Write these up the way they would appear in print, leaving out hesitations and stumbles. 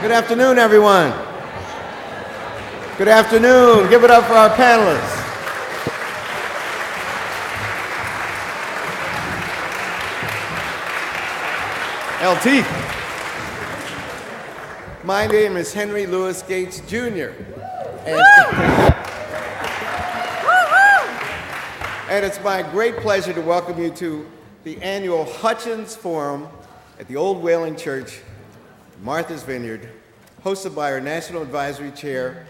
Good afternoon, everyone. Good afternoon. Give it up for our panelists. LT. My name is Henry Louis Gates, Jr. And it's my great pleasure to welcome you to the annual Hutchins Forum at the Old Whaling Church, Martha's Vineyard, hosted by our National Advisory Chair,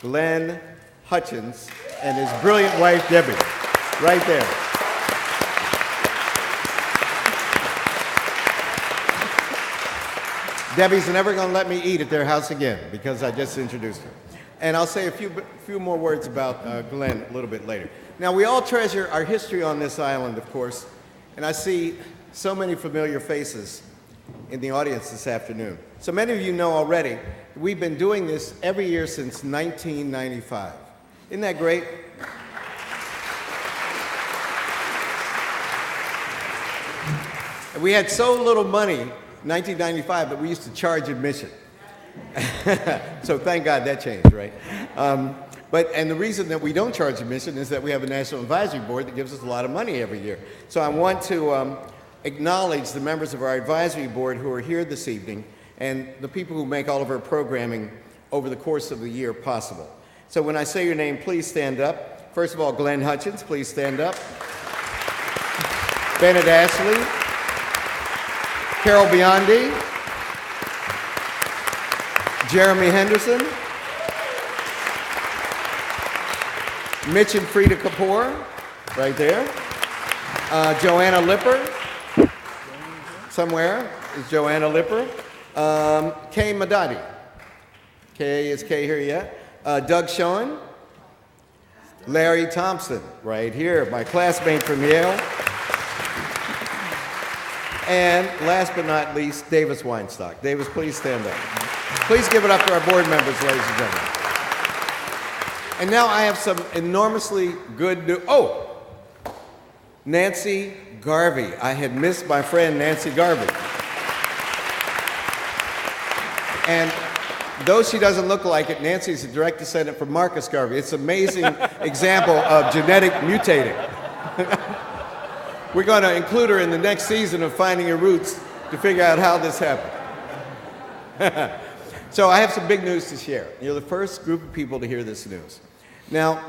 Glenn Hutchins, and his brilliant wife, Debbie, right there. Debbie's never going to let me eat at their house again because I just introduced her. And I'll say a few more words about Glenn a little bit later. Now, we all treasure our history on this island, of course, and I see so many familiar faces in the audience this afternoon. So many of you know already, we've been doing this every year since 1995. Isn't that great? And we had so little money in 1995 that we used to charge admission. So thank God that changed, right? And the reason that we don't charge admission is that we have a National Advisory Board that gives us a lot of money every year. So I want to acknowledge the members of our advisory board who are here this evening and the people who make all of our programming over the course of the year possible. So when I say your name, please stand up. First of all, Glenn Hutchins, please stand up. Bennett Ashley, Carol Biondi, Jeremy Henderson, Mitch and Frida Kapoor, right there. Joanna Lipper, somewhere is Joanna Lipper. Kay Madadi. Kay, is Kay here yet? Doug Schoen. Larry Thompson, right here, my classmate from Yale. And last but not least, Davis Weinstock. Davis, please stand up. Please give it up for our board members, ladies and gentlemen. And now I have some enormously good news. Oh, Nancy Garvey. I had missed my friend Nancy Garvey. And though she doesn't look like it, Nancy's a direct descendant from Marcus Garvey. It's an amazing example of genetic mutating. We're going to include her in the next season of Finding Your Roots to figure out how this happened. So I have some big news to share. You're the first group of people to hear this news. Now,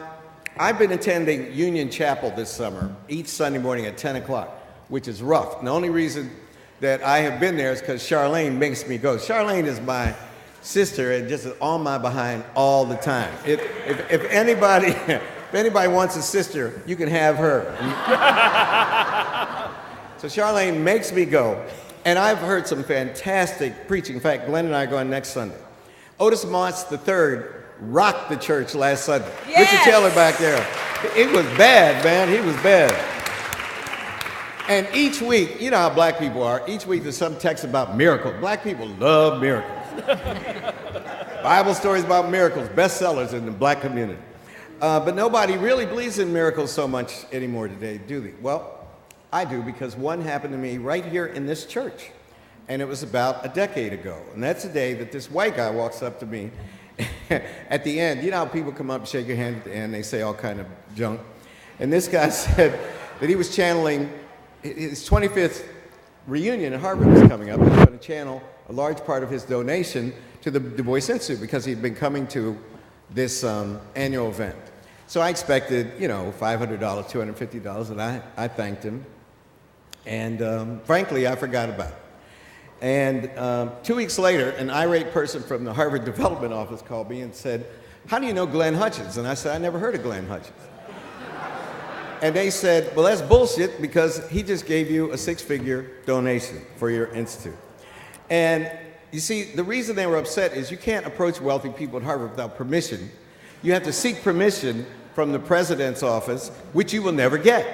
I've been attending Union Chapel this summer, each Sunday morning at 10 o'clock, which is rough. And the only reason that I have been there is because Charlayne makes me go. Charlayne is my sister and just on my behind all the time. If anybody wants a sister, you can have her. So Charlayne makes me go. And I've heard some fantastic preaching. In fact, Glenn and I are going next Sunday. Otis Moss III rocked the church last Sunday. Yes. Richard Taylor back there. It was bad, man. He was bad. And each week, you know how black people are, each week there's some text about miracles. Black people love miracles. Bible stories about miracles, bestsellers in the black community. But nobody really believes in miracles so much anymore today, do they? Well, I do, because one happened to me right here in this church, and it was about a decade ago. And that's the day that this white guy walks up to me at the end. You know how people come up and shake your hand at the end, they say all kind of junk. And this guy said that he was channeling, his 25th reunion at Harvard was coming up, and he was going to channel a large part of his donation to the Du Bois Institute because he'd been coming to this annual event. So I expected, you know, $500, $250, and I thanked him. And frankly, I forgot about it. And 2 weeks later, an irate person from the Harvard Development Office called me and said, "How do you know Glenn Hutchins?" And I said, "I never heard of Glenn Hutchins." And they said, "Well, that's bullshit because he just gave you a six-figure donation for your institute." And you see, the reason they were upset is you can't approach wealthy people at Harvard without permission. You have to seek permission from the president's office, which you will never get,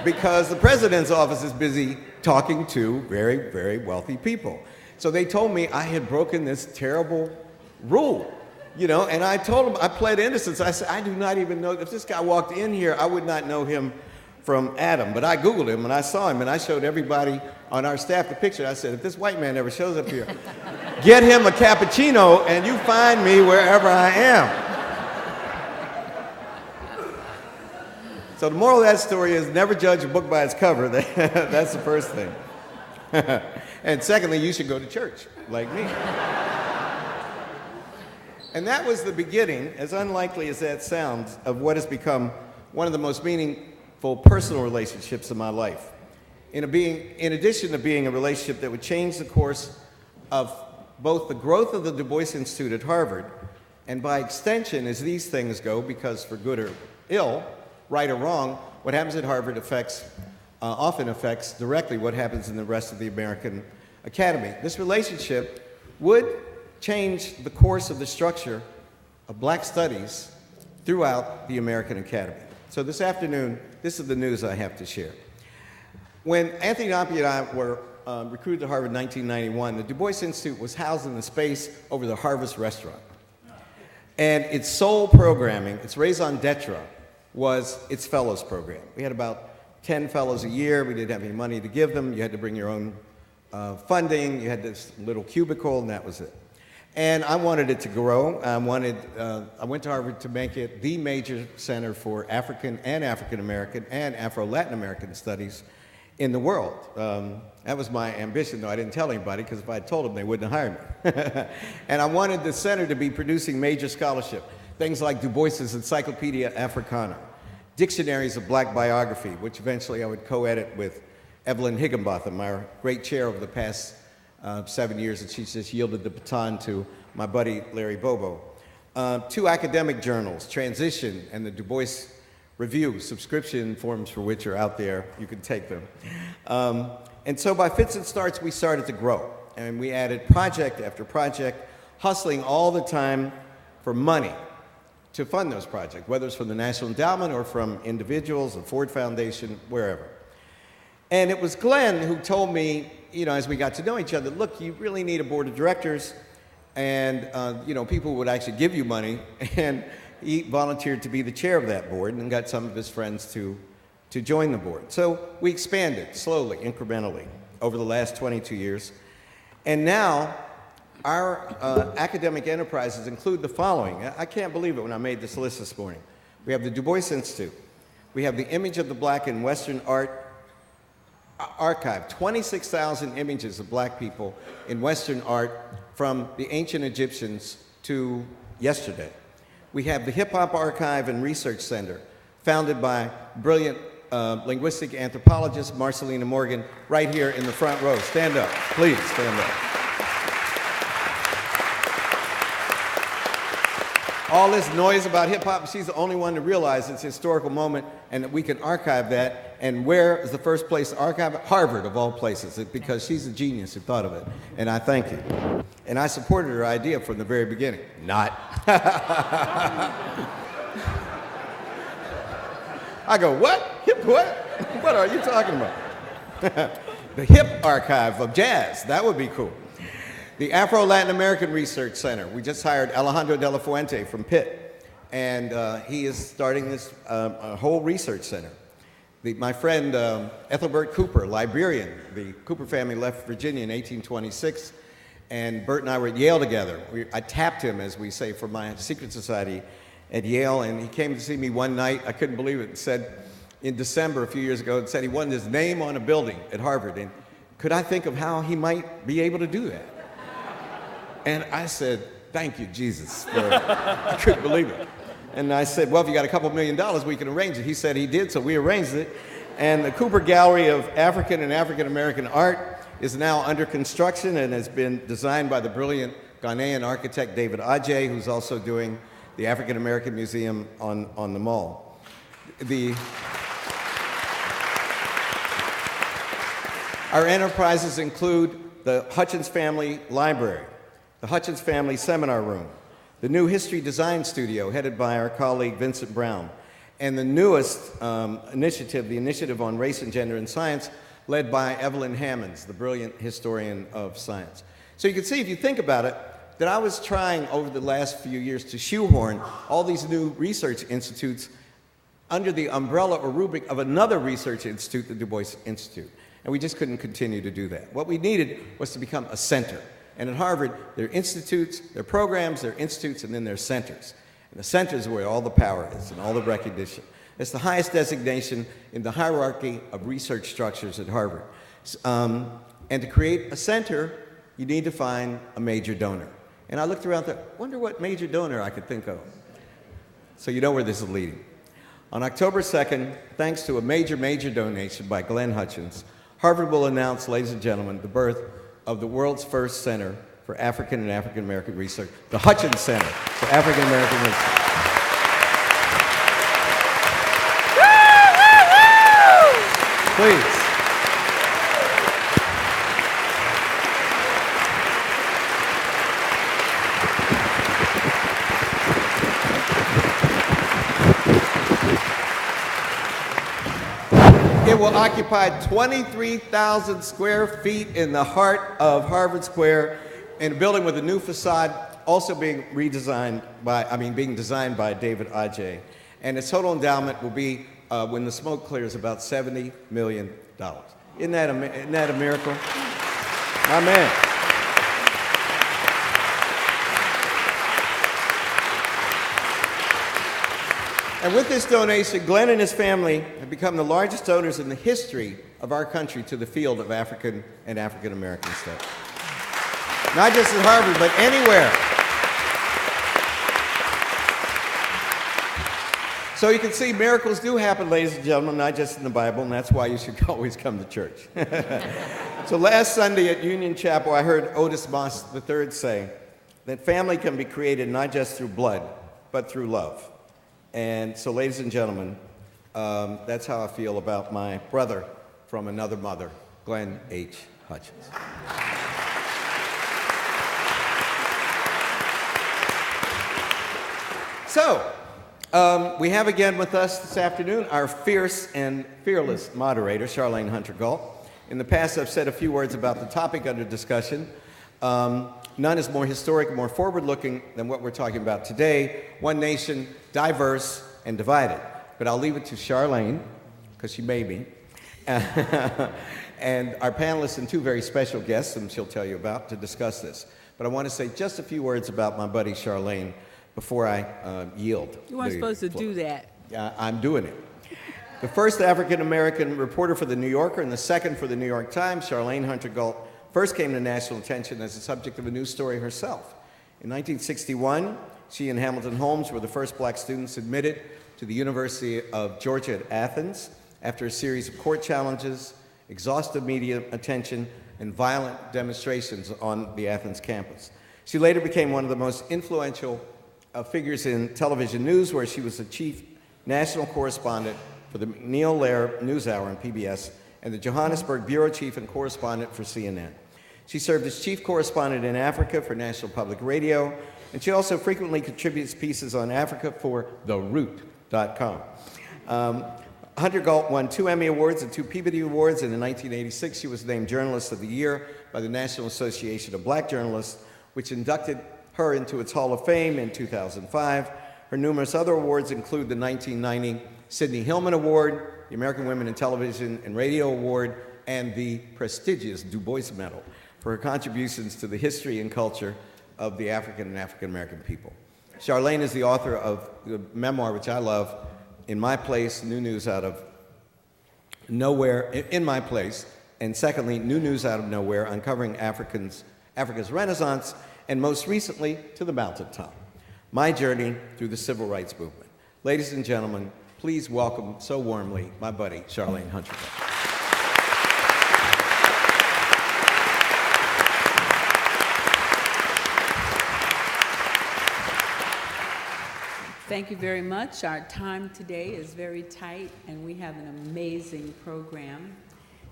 because the president's office is busy talking to very, very wealthy people. So they told me I had broken this terrible rule, you know, and I told them, I pled innocence. I said, I do not even know, if this guy walked in here, I would not know him from Adam. But I Googled him and I saw him and I showed everybody on our staff the picture. I said, if this white man ever shows up here, get him a cappuccino, and you find me wherever I am. So the moral of that story is never judge a book by its cover. That's the first thing. And secondly, you should go to church, like me. And that was the beginning, as unlikely as that sounds, of what has become one of the most meaningful personal relationships of my life. In addition to being a relationship that would change the course of both the growth of the Du Bois Institute at Harvard, and by extension, as these things go, because for good or ill, right or wrong, what happens at Harvard often affects directly what happens in the rest of the American academy. This relationship would change the course of the structure of black studies throughout the American academy. So this afternoon, this is the news I have to share. When Anthony Dompey and I were recruited to Harvard in 1991, the Du Bois Institute was housed in the space over the Harvest Restaurant. And its sole programming, its raison d'etre, was its fellows program. We had about 10 fellows a year. We didn't have any money to give them. You had to bring your own funding. You had this little cubicle, and that was it. And I wanted it to grow. I went to Harvard to make it the major center for African and African American and Afro-Latin American studies in the world. That was my ambition, though I didn't tell anybody, because if I had told them, they wouldn't have hired me. And I wanted the center to be producing major scholarship, things like Du Bois's Encyclopedia Africana, dictionaries of black biography, which eventually I would co-edit with Evelyn Higginbotham, our great chair over the past 7 years, and she's just yielded the baton to my buddy Larry Bobo. 2 academic journals, Transition and the Du Bois Review, subscription forms for which are out there. You can take them. And so by fits and starts, we started to grow. And we added project after project, hustling all the time for money to fund those projects, whether it's from the National Endowment or from individuals, the Ford Foundation, wherever. And it was Glenn who told me, as we got to know each other, look, you really need a board of directors, and people would actually give you money. And he volunteered to be the chair of that board and got some of his friends to join the board. So we expanded slowly, incrementally, over the last 22 years. And now our academic enterprises include the following. I can't believe it when I made this list this morning. We have the Du Bois Institute. We have the Image of the Black in Western Art Archive, 26,000 images of black people in Western art from the ancient Egyptians to yesterday. We have the Hip Hop Archive and Research Center, founded by brilliant linguistic anthropologist Marcelina Morgan, right here in the front row. Stand up, please stand up. All this noise about hip hop, she's the only one to realize it's a historical moment and that we can archive that. And where is the first place to archive it? Harvard, of all places, because she's a genius who thought of it. And I thank you. And I supported her idea from the very beginning. Not. I go, what? Hip what? What are you talking about? The Hip Archive of Jazz. That would be cool. The Afro-Latin American Research Center. We just hired Alejandro de la Fuente from Pitt, and he is starting this whole research center. My friend Ethelbert Cooper, Liberian, the Cooper family left Virginia in 1826, and Bert and I were at Yale together. I tapped him, as we say, for my secret society at Yale, and he came to see me one night. I couldn't believe it. It said, in December, a few years ago, it said he wanted his name on a building at Harvard, and could I think of how he might be able to do that? And I said, thank you, Jesus. I couldn't believe it. And I said, well, if you got a couple $1 million, we can arrange it. He said he did, so we arranged it. And the Cooper Gallery of African and African American Art is now under construction and has been designed by the brilliant Ghanaian architect David Adjei, who's also doing the African American Museum on the Mall. Our enterprises include the Hutchins Family Library, the Hutchins Family Seminar Room, the new History Design Studio headed by our colleague Vincent Brown, and the newest initiative, the Initiative on Race and Gender in Science, led by Evelyn Hammonds, the brilliant historian of science. So you can see, if you think about it, that I was trying over the last few years to shoehorn all these new research institutes under the umbrella or rubric of another research institute, the Du Bois Institute. And we just couldn't continue to do that. What we needed was to become a center. And at Harvard, there are institutes, there are programs, there are institutes, and then there are centers. And the centers are where all the power is and all the recognition. It's the highest designation in the hierarchy of research structures at Harvard. And to create a center, you need to find a major donor. And I looked around and thought, wonder what major donor I could think of. So you know where this is leading. On October 2nd, thanks to a major donation by Glenn Hutchins, Harvard will announce, ladies and gentlemen, the birth of the world's first center for African and African American research, the Hutchins Center for African American Research. Please. It will occupy 23,000 square feet in the heart of Harvard Square in a building with a new facade, also being designed by David Adjaye. And its total endowment will be, when the smoke clears, about $70 million. Isn't that a miracle? My man. And with this donation, Glenn and his family have become the largest donors in the history of our country to the field of African and African American studies. Not just at Harvard, but anywhere. So you can see miracles do happen, ladies and gentlemen, not just in the Bible, and that's why you should always come to church. So last Sunday at Union Chapel, I heard Otis Moss III say that family can be created not just through blood, but through love. And so, ladies and gentlemen, that's how I feel about my brother from another mother, Glenn H. Hutchins. So, we have again with us this afternoon our fierce and fearless moderator, Charlayne Hunter-Gault. In the past, I've said a few words about the topic under discussion. None is more historic, more forward-looking than what we're talking about today. One nation, diverse and divided. But I'll leave it to Charlayne, because she made me, and our panelists and two very special guests, whom she'll tell you about, to discuss this. But I want to say just a few words about my buddy Charlayne before I yield. You weren't supposed to do that. I'm doing it. The first African-American reporter for The New Yorker and the second for The New York Times, Charlayne Hunter-Gault, first came to national attention as the subject of a news story herself. In 1961, she and Hamilton Holmes were the first black students admitted to the University of Georgia at Athens after a series of court challenges, exhaustive media attention, and violent demonstrations on the Athens campus. She later became one of the most influential figures in television news, where she was the chief national correspondent for the Neil Lehrer NewsHour on PBS and the Johannesburg bureau chief and correspondent for CNN. She served as chief correspondent in Africa for National Public Radio, and she also frequently contributes pieces on Africa for TheRoot.com. Hunter-Gault won 2 Emmy Awards and 2 Peabody Awards, and in 1986 she was named Journalist of the Year by the National Association of Black Journalists, which inducted her into its Hall of Fame in 2005. Her numerous other awards include the 1990 Sidney Hillman Award, the American Women in Television and Radio Award, and the prestigious Du Bois Medal for her contributions to the history and culture of the African and African American people. Charlayne is the author of the memoir, which I love, In My Place, New News Out of Nowhere, In My Place, and secondly, New News Out of Nowhere, Uncovering Africa's Renaissance, and most recently, To the Mountaintop, My Journey Through the Civil Rights Movement. Ladies and gentlemen, please welcome so warmly my buddy, Charlayne Hunter-Gault. Thank you very much. Our time today is very tight, and we have an amazing program.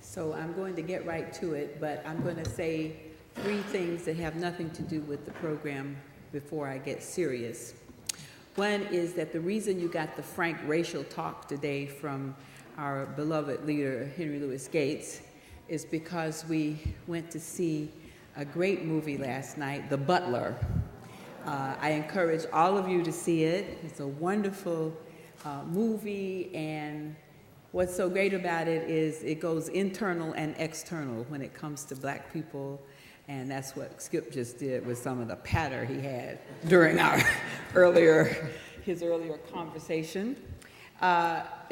So I'm going to get right to it, but I'm going to say 3 things that have nothing to do with the program before I get serious. One is that the reason you got the frank racial talk today from our beloved leader, Henry Louis Gates, is because we went to see a great movie last night, The Butler. I encourage all of you to see it. It's a wonderful movie, and what's so great about it is it goes internal and external when it comes to black people And that's what Skip just did with some of the patter he had during our his earlier conversation.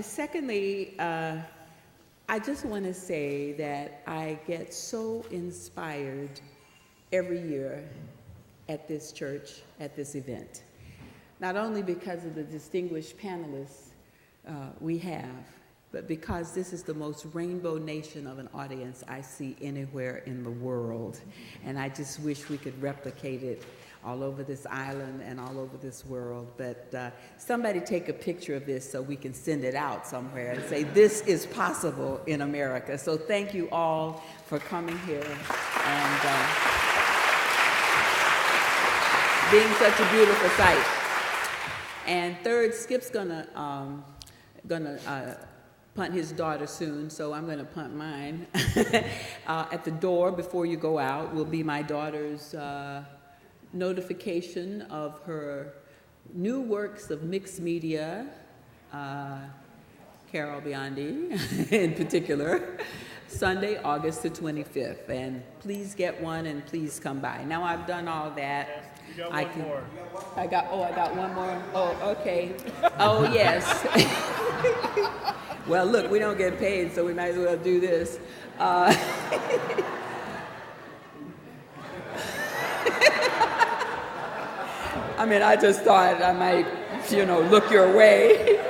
Secondly, I just want to say that I get so inspired every year at this church, at this event. Not only because of the distinguished panelists we have, but because this is the most rainbow nation of an audience I see anywhere in the world. And I just wish we could replicate it all over this island and all over this world. But somebody take a picture of this so we can send it out somewhere and say, this is possible in America. So thank you all for coming here and being such a beautiful sight. And third, Skip's gonna punt his daughter soon, so I'm going to punt mine. At the door before you go out will be my daughter's notification of her new works of mixed media, Carol Biondi in particular, Sunday, August the 25th. And please get one and please come by. Now I've done all that. Yes, you got one more. I got one more. Oh, okay. Oh, yes. Well, look, we don't get paid, so we might as well do this. I mean, I just thought I might, look your way.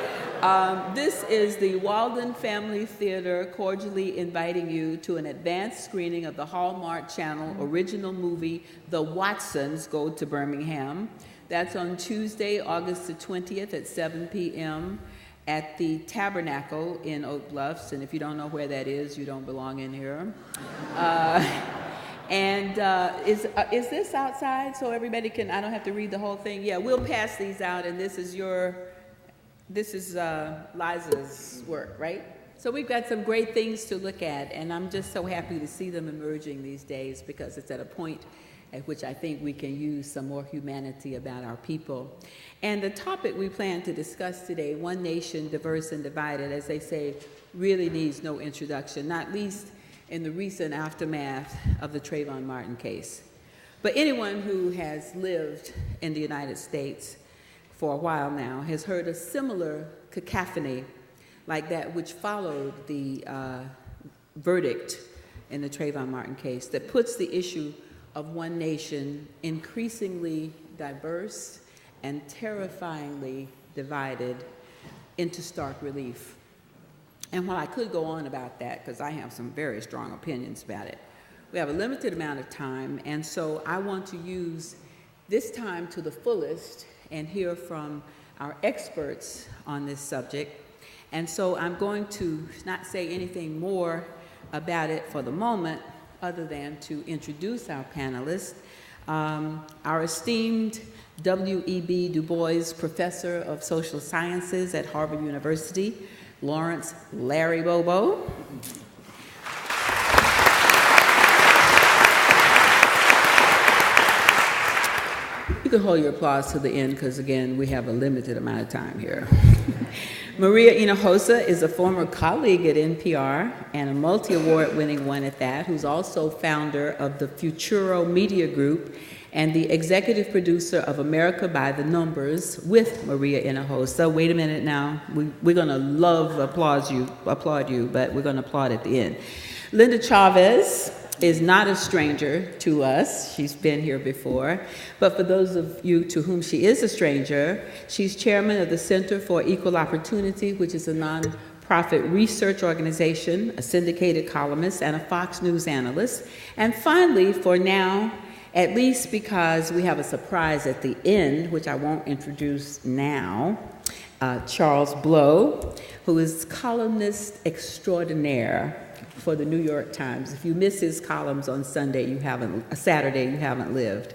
This is the Walden Family Theater cordially inviting you to an advanced screening of the Hallmark Channel original movie, The Watsons Go to Birmingham. That's on Tuesday, August the 20th at 7 p.m. at the Tabernacle in Oak Bluffs, and if you don't know where that is, you don't belong in here. Is this outside so everybody can, I don't have to read the whole thing? Yeah, we'll pass these out, and this is Liza's work, right? So we've got some great things to look at, and I'm just so happy to see them emerging these days because it's at a point at which I think we can use some more humanity about our people. And the topic we plan to discuss today, One Nation, Diverse and Divided, as they say, really needs no introduction, not least in the recent aftermath of the Trayvon Martin case. But anyone who has lived in the United States for a while now has heard a similar cacophony like that which followed the verdict in the Trayvon Martin case that puts the issue of one nation increasingly diverse and terrifyingly divided into stark relief. And while I could go on about that, because I have some very strong opinions about it, we have a limited amount of time, and so I want to use this time to the fullest and hear from our experts on this subject. And so I'm going to not say anything more about it for the moment, other than to introduce our panelists. Our esteemed W.E.B. Du Bois Professor of Social Sciences at Harvard University, Lawrence Larry Bobo. You can hold your applause to the end because, again, we have a limited amount of time here. Maria Hinojosa is a former colleague at NPR and a multi-award winning one at that, who's also founder of the Futuro Media Group and the executive producer of America by the Numbers with Maria Hinojosa. Wait a minute now. We're going to applaud you, but we're going to applaud at the end. Linda Chavez is not a stranger to us. She's been here before. But for those of you to whom she is a stranger, she's chairman of the Center for Equal Opportunity, which is a nonprofit research organization, a syndicated columnist, and a Fox News analyst. And finally, for now, at least because we have a surprise at the end, which I won't introduce now, Charles Blow, who is columnist extraordinaire for the New York Times. If you miss his columns on Saturday, you haven't lived.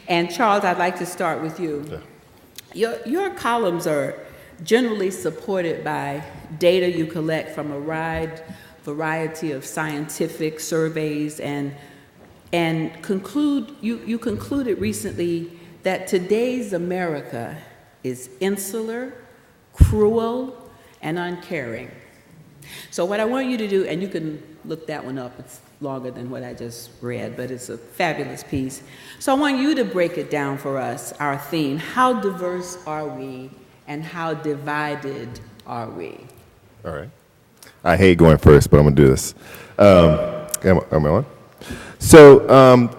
And Charles, I'd like to start with you. Yeah. Your columns are generally supported by data you collect from a wide variety of scientific surveys, and you concluded recently that today's America is insular, cruel, and uncaring. So what I want you to do, and you can look that one up, it's longer than what I just read, but it's a fabulous piece. So I want you to break it down for us, our theme. How diverse are we, and how divided are we? All right. I hate going first, but I'm going to do this. Am I on? So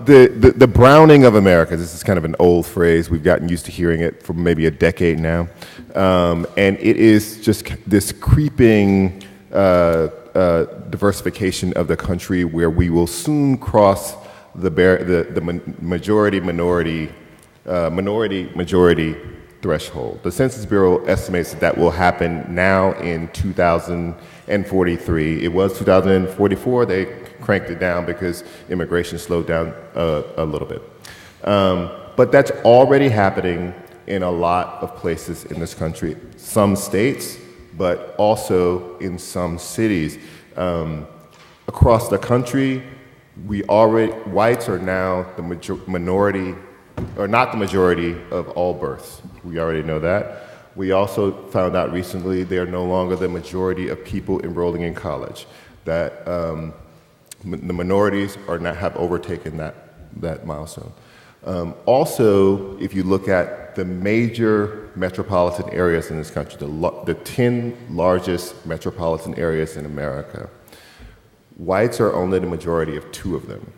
the browning of America, this is kind of an old phrase. We've gotten used to hearing it for maybe a decade now. And it is just this creeping diversification of the country where we will soon cross the minority-majority threshold. The Census Bureau estimates that will happen now in 2043. It was 2044. They cranked it down because immigration slowed down a little bit. But that's already happening in a lot of places in this country. Some states, but also in some cities. Across the country, whites are now the minority, or not the majority of all births. We already know that. We also found out recently they are no longer the majority of people enrolling in college. That the minorities have overtaken that milestone. Also, if you look at the major metropolitan areas in this country, the 10 largest metropolitan areas in America, whites are only the majority of 2 of them.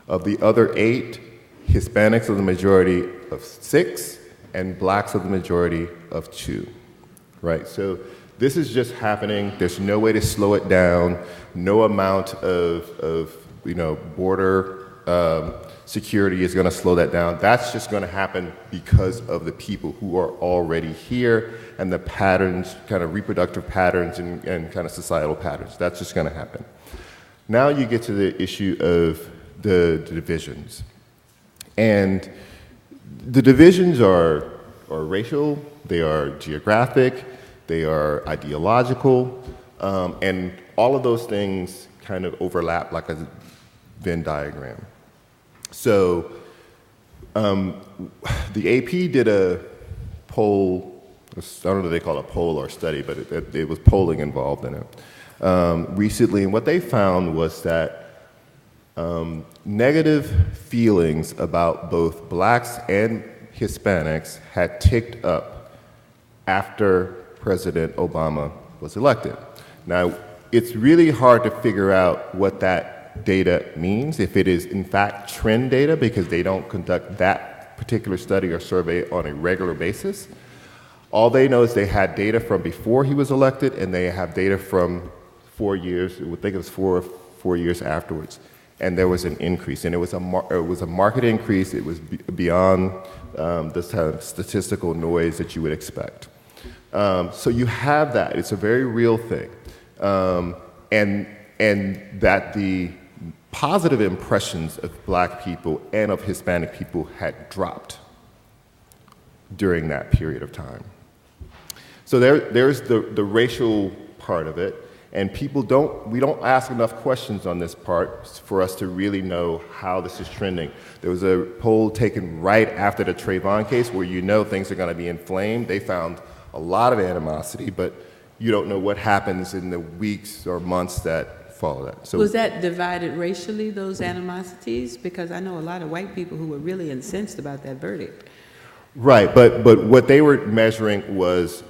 Of the other 8, Hispanics are the majority of 6, and blacks are the majority of 2, right? So this is just happening. There's no way to slow it down. No amount of border security is going to slow that down. That's just going to happen because of the people who are already here and the patterns, kind of reproductive patterns and kind of societal patterns. That's just going to happen. Now you get to the issue of the divisions. And the divisions are racial, they are geographic, they are ideological, and all of those things kind of overlap like a Venn diagram. So the AP did a poll, I don't know if they call it a poll or a study, but it was polling involved in it recently, and what they found was that negative feelings about both blacks and Hispanics had ticked up after President Obama was elected. Now, it's really hard to figure out what that data means, if it is in fact trend data, because they don't conduct that particular study or survey on a regular basis. All they know is they had data from before he was elected, and they have data from 4 years, I think it was four years afterwards. And there was an increase, and it was a market increase. It was beyond this kind of statistical noise that you would expect. So you have that. It's a very real thing, and that the positive impressions of black people and of Hispanic people had dropped during that period of time. So there's the racial part of it. And we don't ask enough questions on this part for us to really know how this is trending. There was a poll taken right after the Trayvon case where things are going to be inflamed. They found a lot of animosity, but you don't know what happens in the weeks or months that follow that. So was that divided racially, those animosities? Because I know a lot of white people who were really incensed about that verdict. Right, but what they were measuring was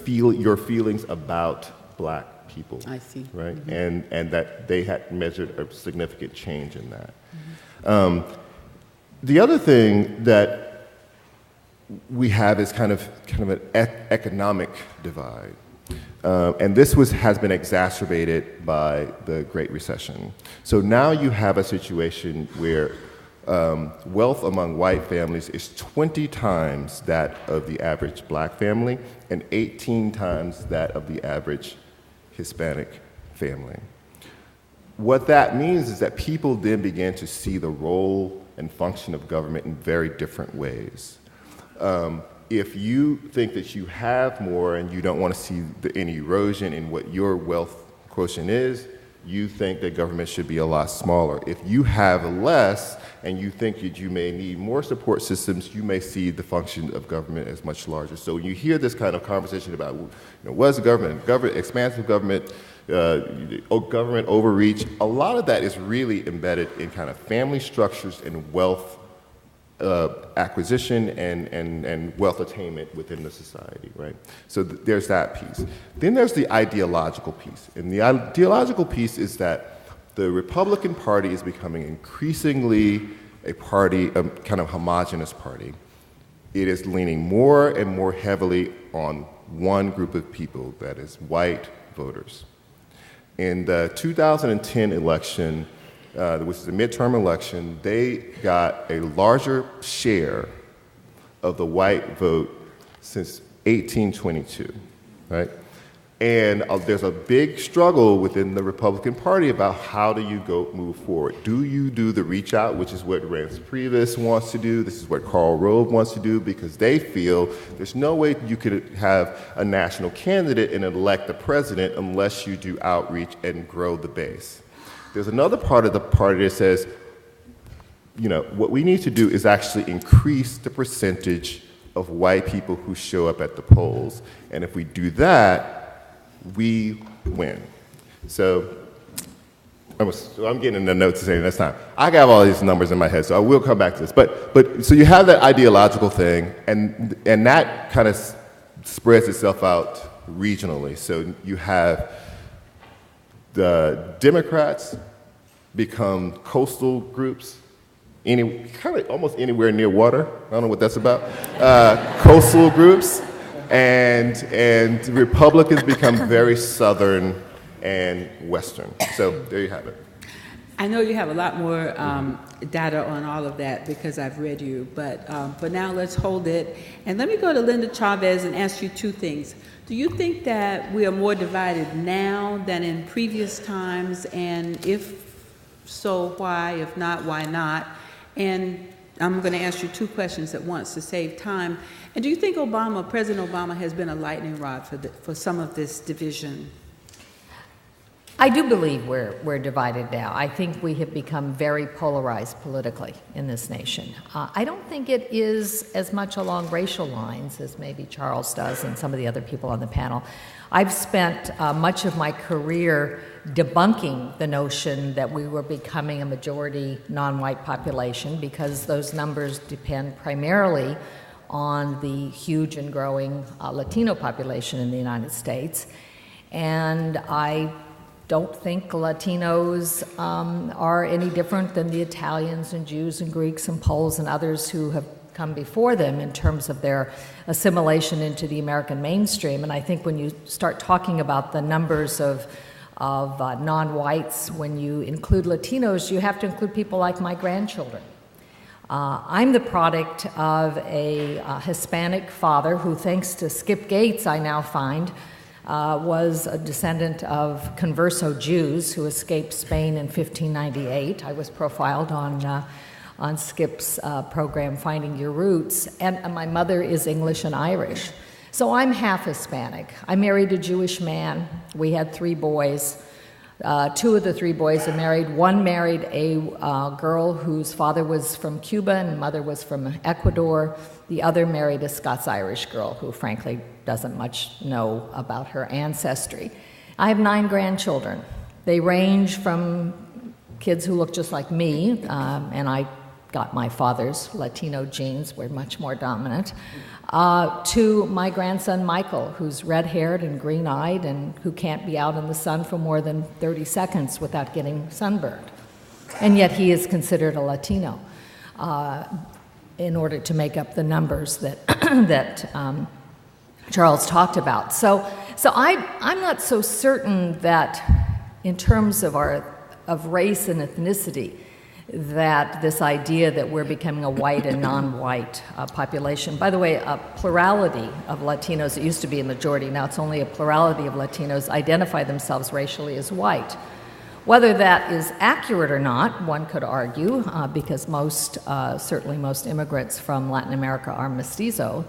your feelings about black people. I see. Right, Mm-hmm. and that they had measured a significant change in that. Mm-hmm. The other thing that we have is kind of an economic divide, and this has been exacerbated by the Great Recession. So now you have a situation where wealth among white families is 20 times that of the average black family and 18 times that of the average Hispanic family. What that means is that people then began to see the role and function of government in very different ways. If you think that you have more and you don't want to see any erosion in what your wealth quotient is, you think that government should be a lot smaller. If you have less and you think that you may need more support systems, you may see the function of government as much larger. So when you hear this kind of conversation about, what is the government, expansive government, government overreach, a lot of that is really embedded in kind of family structures and wealth acquisition and wealth attainment within the society, right? So there's that piece. Then there's the ideological piece. And the ideological piece is that the Republican Party is becoming increasingly a party, a kind of homogenous party. It is leaning more and more heavily on one group of people, that is white voters. In the 2010 election, which is a midterm election, they got a larger share of the white vote since 1822, right? And there's a big struggle within the Republican Party about how do you move forward. Do you do the reach out, which is what Reince Priebus wants to do? This is what Karl Rove wants to do, because they feel there's no way you could have a national candidate and elect the president unless you do outreach and grow the base. There's another part of the party that says, what we need to do is actually increase the percentage of white people who show up at the polls. And if we do that, we win. So I'm getting in the notes to say next time. I got all these numbers in my head, so I will come back to this. But so you have that ideological thing, and that kind of spreads itself out regionally. So you have the Democrats become coastal groups, kind of almost anywhere near water. I don't know what that's about. Coastal groups. And Republicans become very Southern and Western. So there you have it. I know you have a lot more data on all of that because I've read you, but for now let's hold it. And let me go to Linda Chavez and ask you two things. Do you think that we are more divided now than in previous times? And if so, why? If not, why not? And I'm going to ask you two questions at once to save time. And do you think President Obama has been a lightning rod for some of this division? I do believe we're divided now. I think we have become very polarized politically in this nation. I don't think it is as much along racial lines as maybe Charles does and some of the other people on the panel. I've spent much of my career debunking the notion that we were becoming a majority non-white population, because those numbers depend primarily on the huge and growing Latino population in the United States. And I don't think Latinos are any different than the Italians and Jews and Greeks and Poles and others who have come before them in terms of their assimilation into the American mainstream. And I think when you start talking about the numbers of non-whites, when you include Latinos, you have to include people like my grandchildren. I'm the product of a Hispanic father who, thanks to Skip Gates, I now find, was a descendant of Converso Jews who escaped Spain in 1598. I was profiled on Skip's program, Finding Your Roots, and my mother is English and Irish. So I'm half Hispanic. I married a Jewish man. We had 3 boys. 2 of the 3 boys are married. One married a girl whose father was from Cuba and mother was from Ecuador. The other married a Scots-Irish girl who, frankly, doesn't much know about her ancestry. I have 9 grandchildren. They range from kids who look just like me, and I got my father's Latino genes, were much more dominant, to my grandson Michael, who's red-haired and green-eyed and who can't be out in the sun for more than 30 seconds without getting sunburned. And yet he is considered a Latino in order to make up the numbers that Charles talked about. So I'm not so certain that in terms of race and ethnicity, that this idea that we're becoming a white and non-white population. By the way, a plurality of Latinos, it used to be a majority, now it's only a plurality of Latinos, identify themselves racially as white. Whether that is accurate or not, one could argue, because certainly most immigrants from Latin America are mestizo.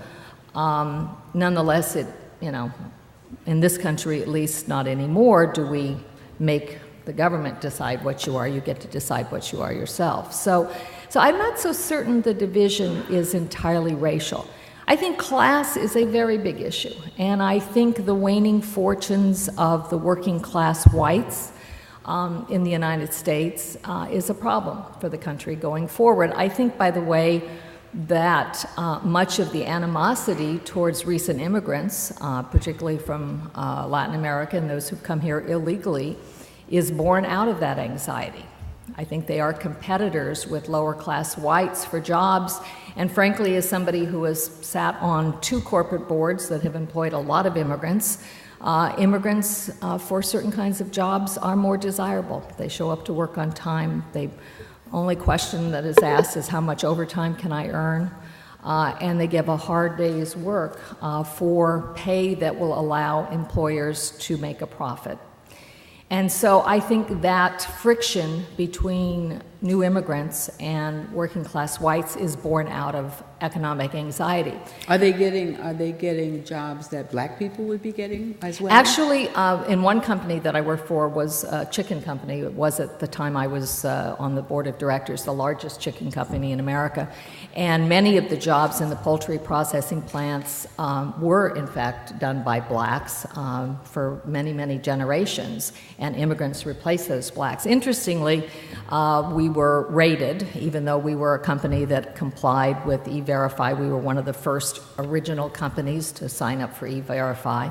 Nonetheless, in this country, at least not anymore, do we make the government decide what you are, you get to decide what you are yourself. So I'm not so certain the division is entirely racial. I think class is a very big issue, and I think the waning fortunes of the working class whites in the United States is a problem for the country going forward. I think, by the way, that much of the animosity towards recent immigrants, particularly from Latin America and those who've come here illegally, is born out of that anxiety. I think they are competitors with lower class whites for jobs, and frankly, as somebody who has sat on 2 corporate boards that have employed a lot of immigrants, immigrants for certain kinds of jobs are more desirable. They show up to work on time. The only question that is asked is how much overtime can I earn? And they give a hard day's work for pay that will allow employers to make a profit. And so I think that friction between new immigrants and working class whites is born out of economic anxiety. Are they getting jobs that black people would be getting as well? Actually, in one company that I worked for was a chicken company. It was at the time I was on the board of directors, the largest chicken company in America. And many of the jobs in the poultry processing plants were, in fact, done by blacks for many, many generations, and immigrants replaced those blacks. Interestingly, we were rated, even though we were a company that complied with E-Verify. We were one of the first original companies to sign up for E-Verify.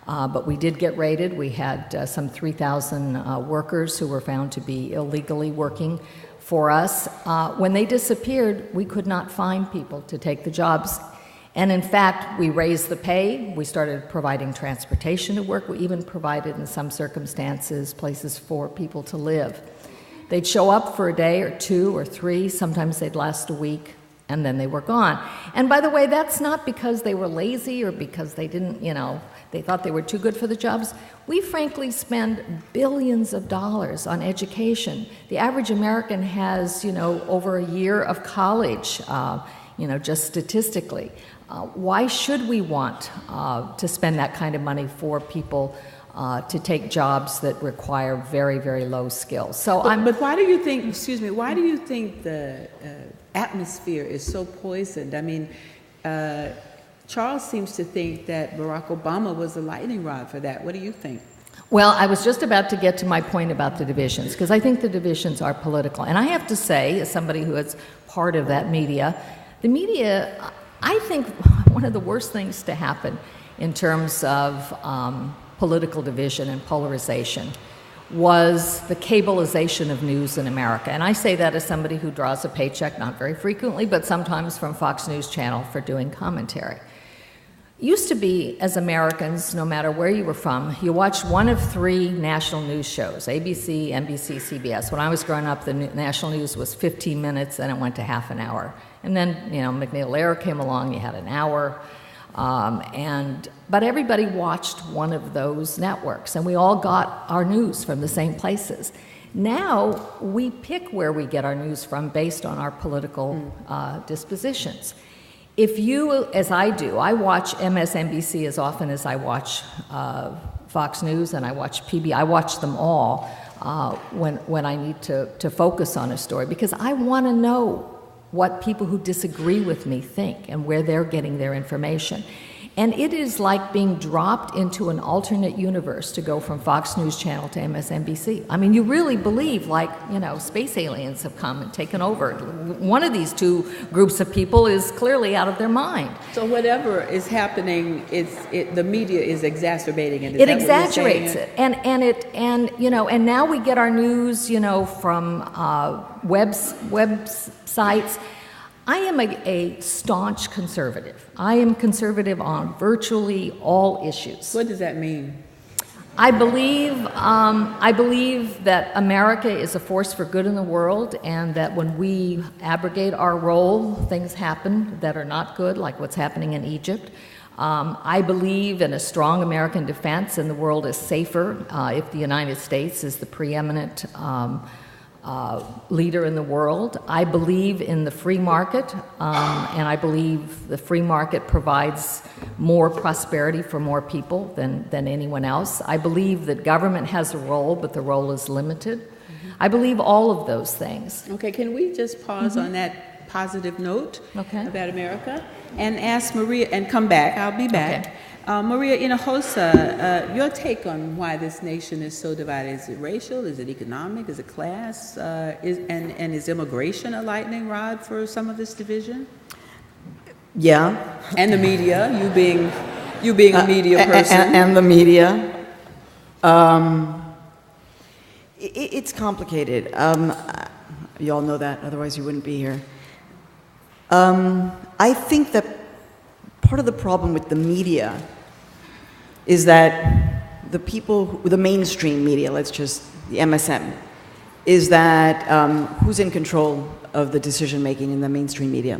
But we did get rated. We had some 3,000 workers who were found to be illegally working for us. When they disappeared, we could not find people to take the jobs. And in fact, we raised the pay. We started providing transportation to work. We even provided, in some circumstances, places for people to live. They'd show up for a day or 2 or 3. Sometimes they'd last a week, and then they were gone. And by the way, that's not because they were lazy or because they didn't, they thought they were too good for the jobs. We frankly spend billions of dollars on education. The average American has, over a year of college, just statistically. Why should we want to spend that kind of money for people to take jobs that require very, very low skills? But why do you think, why do you think the atmosphere is so poisoned? I mean, Charles seems to think that Barack Obama was a lightning rod for that. What do you think? Well, I was just about to get to my point about the divisions, because I think the divisions are political. And I have to say, as somebody who is part of that media, the media, I think one of the worst things to happen in terms of political division and polarization was the cableization of news in America. And I say that as somebody who draws a paycheck, not very frequently, but sometimes from Fox News Channel for doing commentary. Used to be, as Americans, no matter where you were from, you watched one of 3 national news shows, ABC, NBC, CBS. When I was growing up, the national news was 15 minutes, and it went to half an hour. And then, McNeil-Lehrer came along, you had an hour. But everybody watched one of those networks, and we all got our news from the same places. Now, we pick where we get our news from based on our political dispositions. If you, as I do, I watch MSNBC as often as I watch Fox News and I watch PBS. I watch them all when I need to focus on a story, because I want to know what people who disagree with me think and where they're getting their information. And it is like being dropped into an alternate universe to go from Fox News Channel to MSNBC. I mean, you really believe, space aliens have come and taken over. One of these 2 groups of people is clearly out of their mind. So whatever is happening, the media is exacsiting it. It exaggerates it, and now we get our news, from websites. I am a staunch conservative. I am conservative on virtually all issues. What does that mean? I believe that America is a force for good in the world, and that when we abrogate our role, things happen that are not good, like what's happening in Egypt. I believe in a strong American defense, and the world is safer if the United States is the preeminent leader in the world. I believe in the free market, and I believe the free market provides more prosperity for more people than anyone else. I believe that government has a role, but the role is limited. I believe all of those things. Okay, can we just pause on that positive note about America and ask Maria, and come back, I'll be back. Okay. Maria Hinojosa, your take on why this nation is so divided. Is it racial? Is it economic? Is it class? Is immigration a lightning rod for some of this division? Yeah. And the media, you being a media person. And the media. It's complicated. You all know that, otherwise you wouldn't be here. I think that part of the problem with the media is that the mainstream media, the MSM, is that who's in control of the decision-making in the mainstream media.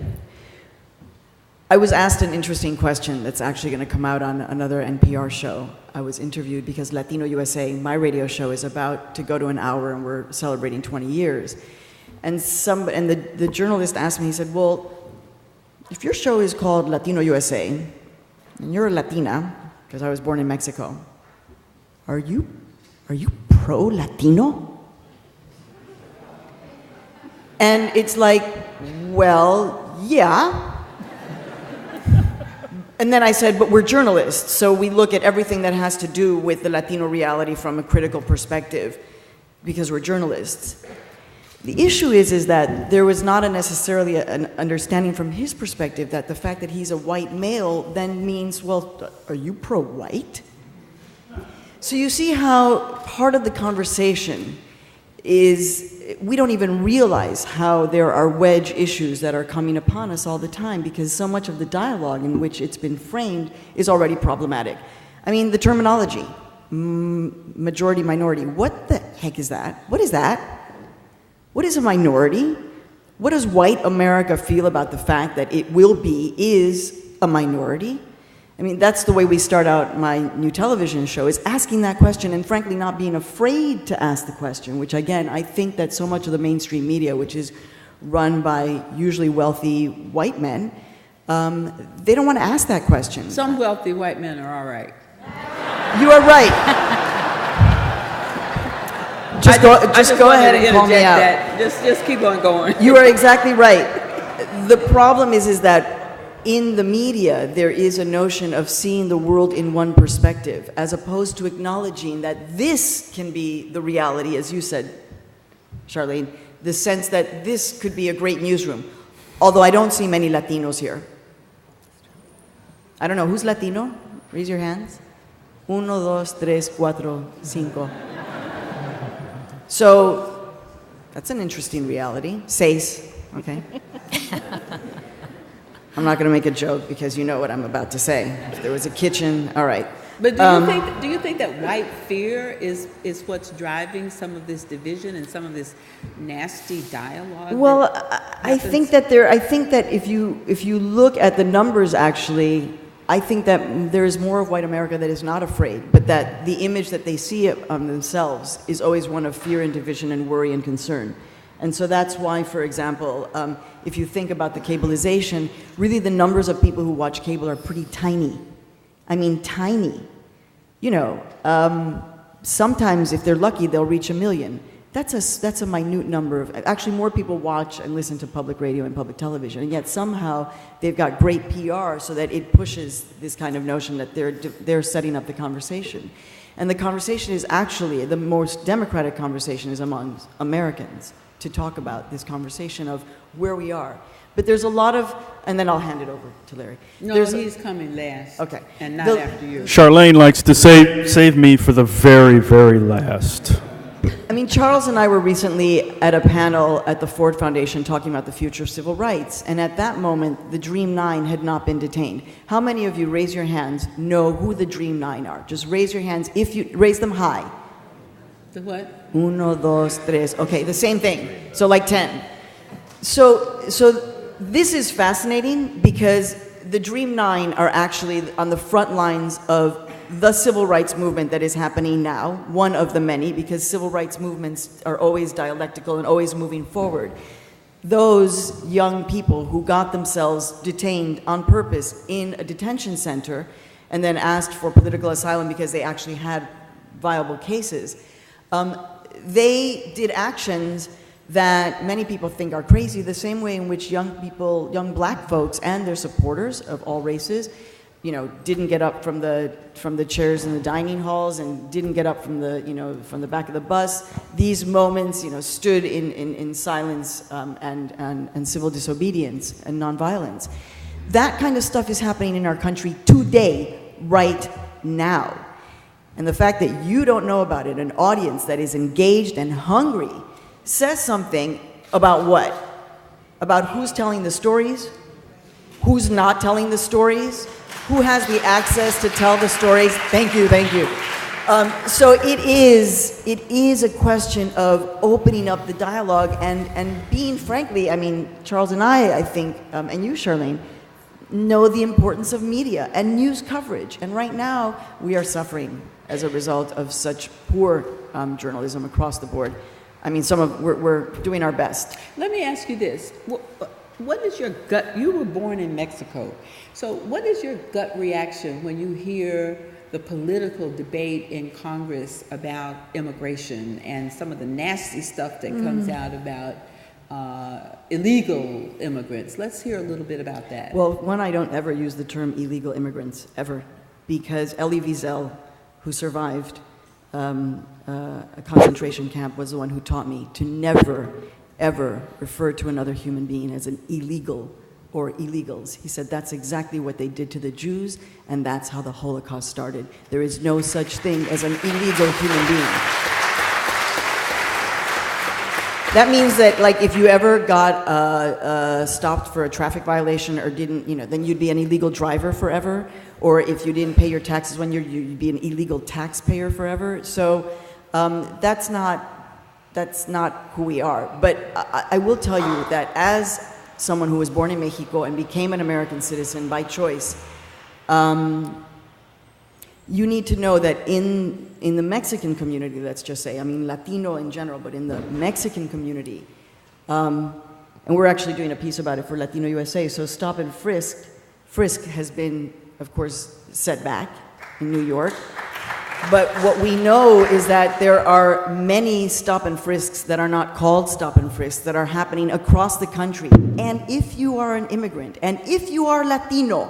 I was asked an interesting question that's actually going to come out on another NPR show. I was interviewed because Latino USA, my radio show, is about to go to an hour and we're celebrating 20 years. And the journalist asked me, he said, well, if your show is called Latino USA, and you're a Latina, because I was born in Mexico, are you pro-Latino? And it's like, well, yeah. And then I said, but we're journalists, so we look at everything that has to do with the Latino reality from a critical perspective, because we're journalists. The issue is that there was not necessarily an understanding from his perspective that the fact that he's a white male then means, well, are you pro-white? So you see how part of the conversation is we don't even realize how there are wedge issues that are coming upon us all the time because so much of the dialogue in which it's been framed is already problematic. I mean, the terminology, majority, minority, what the heck is that? What is that? What is a minority? What does white America feel about the fact that it is a minority? I mean, that's the way we start out my new television show, is asking that question and frankly not being afraid to ask the question, which again, I think that so much of the mainstream media, which is run by usually wealthy white men, they don't want to ask that question. Some wealthy white men are all right. You are right. Just go ahead and call me out. That. Just keep on going. You are exactly right. The problem is that in the media, there is a notion of seeing the world in one perspective, as opposed to acknowledging that this can be the reality, as you said, Charlayne, the sense that this could be a great newsroom. Although I don't see many Latinos here. I don't know, who's Latino? Raise your hands. 1, 2, 3, 4, 5. So, that's an interesting reality. 6, okay. I'm not going to make a joke because you know what I'm about to say. If there was a kitchen, all right. But do you think that white fear is what's driving some of this division and some of this nasty dialogue? Well, I think that if you look at the numbers, actually, I think that there is more of white America that is not afraid, but that the image that they see of themselves is always one of fear and division and worry and concern. And so that's why, for example, if you think about the cableization, really the numbers of people who watch cable are pretty tiny. I mean, tiny. You know, sometimes if they're lucky, they'll reach 1 million. That's a minute number of, actually more people watch and listen to public radio and public television, and yet somehow they've got great PR so that it pushes this kind of notion that they're setting up the conversation. And the conversation is actually, the most democratic conversation is among Americans, to talk about this conversation of where we are. But there's a lot of, and then I'll hand it over to Larry. No, he's coming last. Okay. And not after you. Charlayne likes to save me for the very, very last. I mean, Charles and I were recently at a panel at the Ford Foundation talking about the future of civil rights, and at that moment, the Dream 9 had not been detained. How many of you, raise your hands, know who the Dream 9 are? Just raise your hands, if you, raise them high. The what? 1, 2, 3. Okay, the same thing. So like 10. So this is fascinating because the Dream 9 are actually on the front lines of the civil rights movement that is happening now, one of the many, because civil rights movements are always dialectical and always moving forward. Those young people who got themselves detained on purpose in a detention center and then asked for political asylum because they actually had viable cases, they did actions that many people think are crazy, the same way in which young black folks and their supporters of all races, didn't get up from the chairs in the dining halls and didn't get up from the back of the bus. These moments, stood in silence and civil disobedience and nonviolence. That kind of stuff is happening in our country today, right now. And the fact that you don't know about it, an audience that is engaged and hungry, says something about what? About who's telling the stories, who's not telling the stories, who has the access to tell the stories. Thank you. So it is a question of opening up the dialogue and being, frankly, Charles and I think, and you, Charlayne, know the importance of media and news coverage. And right now, we are suffering as a result of such poor journalism across the board. We're doing our best. Let me ask you this. What is your gut? You were born in Mexico. So what is your gut reaction when you hear the political debate in Congress about immigration and some of the nasty stuff that comes out about illegal immigrants? Let's hear a little bit about that. Well, one, I don't ever use the term illegal immigrants, ever, because Elie Wiesel, who survived a concentration camp, was the one who taught me to never, ever refer to another human being as an illegal or illegals. He said that's exactly what they did to the Jews, and that's how the Holocaust started. There is no such thing as an illegal human being. That means that, if you ever got stopped for a traffic violation or didn't, then you'd be an illegal driver forever. Or if you didn't pay your taxes when you'd be an illegal taxpayer forever. So that's not who we are. But I will tell you that as someone who was born in Mexico and became an American citizen by choice, you need to know that in the Mexican community, let's just say, Latino in general, but in the Mexican community, and we're actually doing a piece about it for Latino USA, so stop and frisk has been, of course, set back in New York. But what we know is that there are many stop and frisks that are not called stop and frisks that are happening across the country. And if you are an immigrant, and if you are Latino,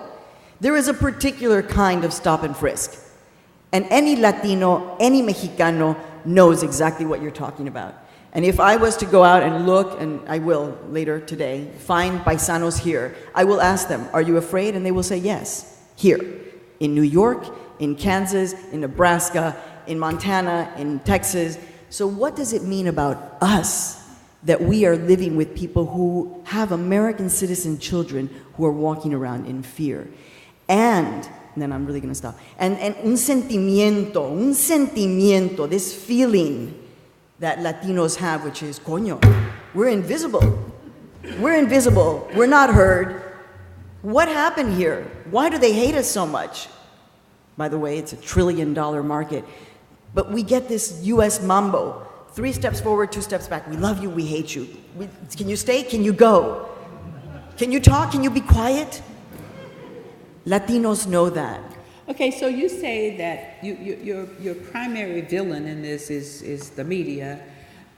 there is a particular kind of stop and frisk. And any Latino, any Mexicano knows exactly what you're talking about. And if I was to go out and look, and I will later today, find paisanos here, I will ask them, are you afraid? And they will say yes, here, in New York, in Kansas, in Nebraska, in Montana, in Texas. So what does it mean about us that we are living with people who have American citizen children who are walking around in fear? And then I'm really going to stop. And un sentimiento, this feeling that Latinos have, which is, coño, we're invisible. We're invisible. We're not heard. What happened here? Why do they hate us so much? By the way, it's $1 trillion market. But we get this US mambo. 3 steps forward, 2 steps back. We love you, we hate you. Can you stay? Can you go? Can you talk? Can you be quiet? Latinos know that. Okay, so you say that your primary villain in this is the media.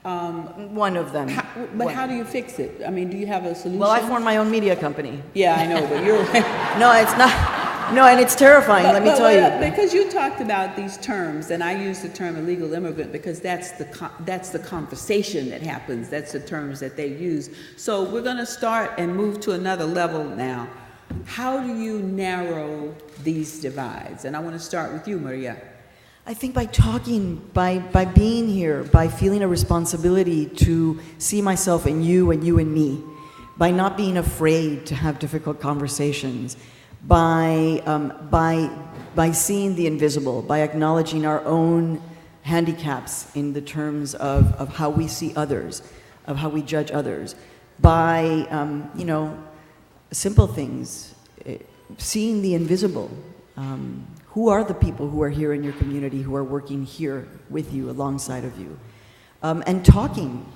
One of them. How do you fix it? Do you have a solution? Well, I formed my own media company. Yeah, I know, but you're... No, it's not. No, and it's terrifying, let me tell you. Because you talked about these terms, and I use the term illegal immigrant because that's the conversation that happens. That's the terms that they use. So we're going to start and move to another level now. How do you narrow these divides? And I want to start with you, Maria. I think by talking, by being here, by feeling a responsibility to see myself in you and you in me, by not being afraid to have difficult conversations, by seeing the invisible, by acknowledging our own handicaps in the terms of how we see others, of how we judge others, by, simple things, seeing the invisible. Who are the people who are here in your community, who are working here with you, alongside of you? And talking,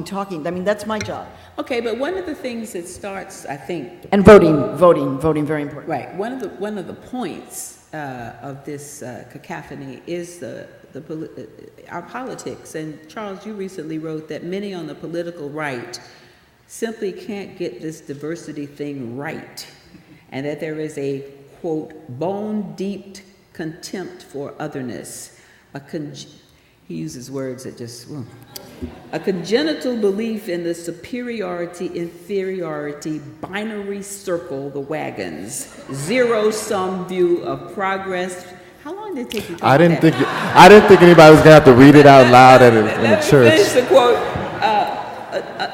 talking. I mean, that's my job. Okay, but one of the things that starts, I think, And voting, very important. right. One of the points of this cacophony is our politics. And Charles, you recently wrote that many on the political right simply can't get this diversity thing right, and that there is a, quote, bone-deep contempt for otherness. He uses words that just, a congenital belief in the superiority, inferiority, binary circle the wagons, zero-sum view of progress. How long did it take you to I didn't that? think anybody was gonna have to read it out loud in a church. Finish the quote.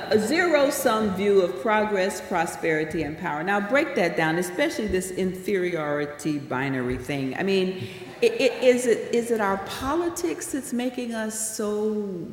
A zero-sum view of progress, prosperity, and power. Now break that down, especially this inferiority binary thing. I mean, is it our politics that's making us so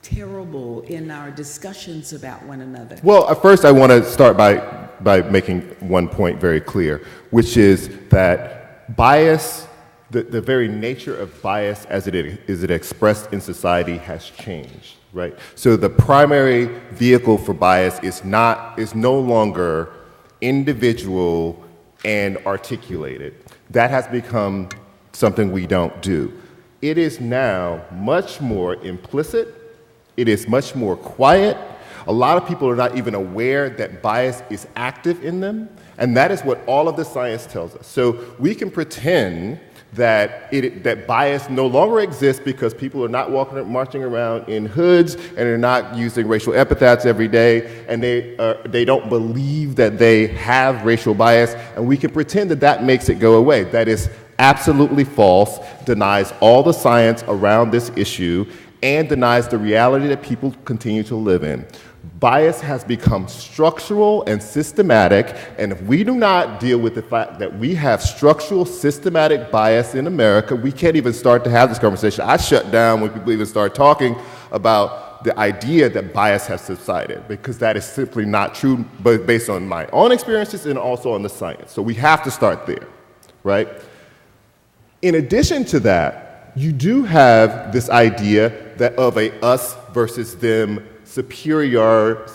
terrible in our discussions about one another? Well, at first I want to start by making one point very clear, which is that bias, the very nature of bias as it is expressed in society has changed, right? So the primary vehicle for bias is no longer individual and articulated. That has become something we don't do. It is now much more implicit. It is much more quiet. A lot of people are not even aware that bias is active in them, and that is what all of the science tells us. So we can pretend that bias no longer exists because people are not marching around in hoods and are not using racial epithets every day, and they don't believe that they have racial bias, and we can pretend that makes it go away. That is absolutely false, denies all the science around this issue, and denies the reality that people continue to live in. Bias has become structural and systematic, and if we do not deal with the fact that we have structural, systematic bias in America, we can't even start to have this conversation. I shut down when people even start talking about the idea that bias has subsided, because that is simply not true, but based on my own experiences and also on the science. So we have to start there, right? In addition to that, you do have this idea that of a us versus them, superior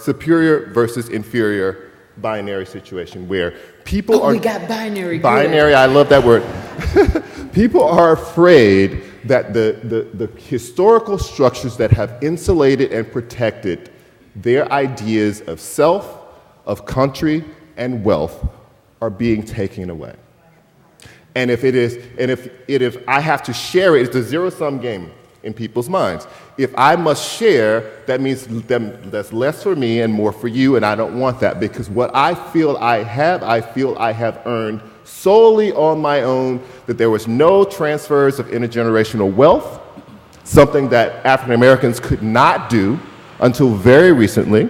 versus inferior binary situation where people are... we got binary. Binary, I love that word. People are afraid that the historical structures that have insulated and protected their ideas of self, of country, and wealth are being taken away. And if I have to share it, it's a zero-sum game in people's minds. If I must share, that means that's less for me and more for you, and I don't want that, because what I feel I have earned solely on my own, that there was no transfers of intergenerational wealth, something that African Americans could not do until very recently,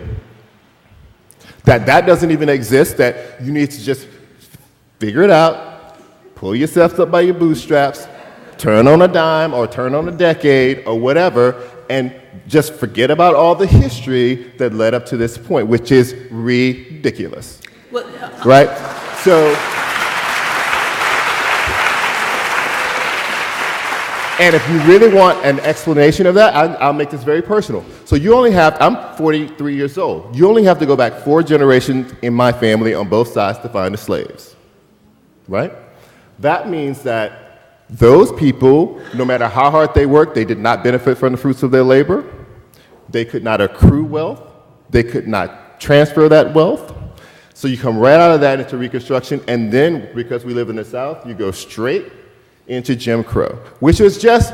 that doesn't even exist, that you need to just figure it out, pull yourself up by your bootstraps, turn on a dime or turn on a decade or whatever, and just forget about all the history that led up to this point, which is ridiculous. Well, right? So, and if you really want an explanation of that, I'll make this very personal. So I'm 43 years old. You only have to go back 4 generations in my family on both sides to find the slaves, right? That means that those people, no matter how hard they worked, they did not benefit from the fruits of their labor. They could not accrue wealth. They could not transfer that wealth. So you come right out of that into Reconstruction, and then, because we live in the South, you go straight into Jim Crow, which was just,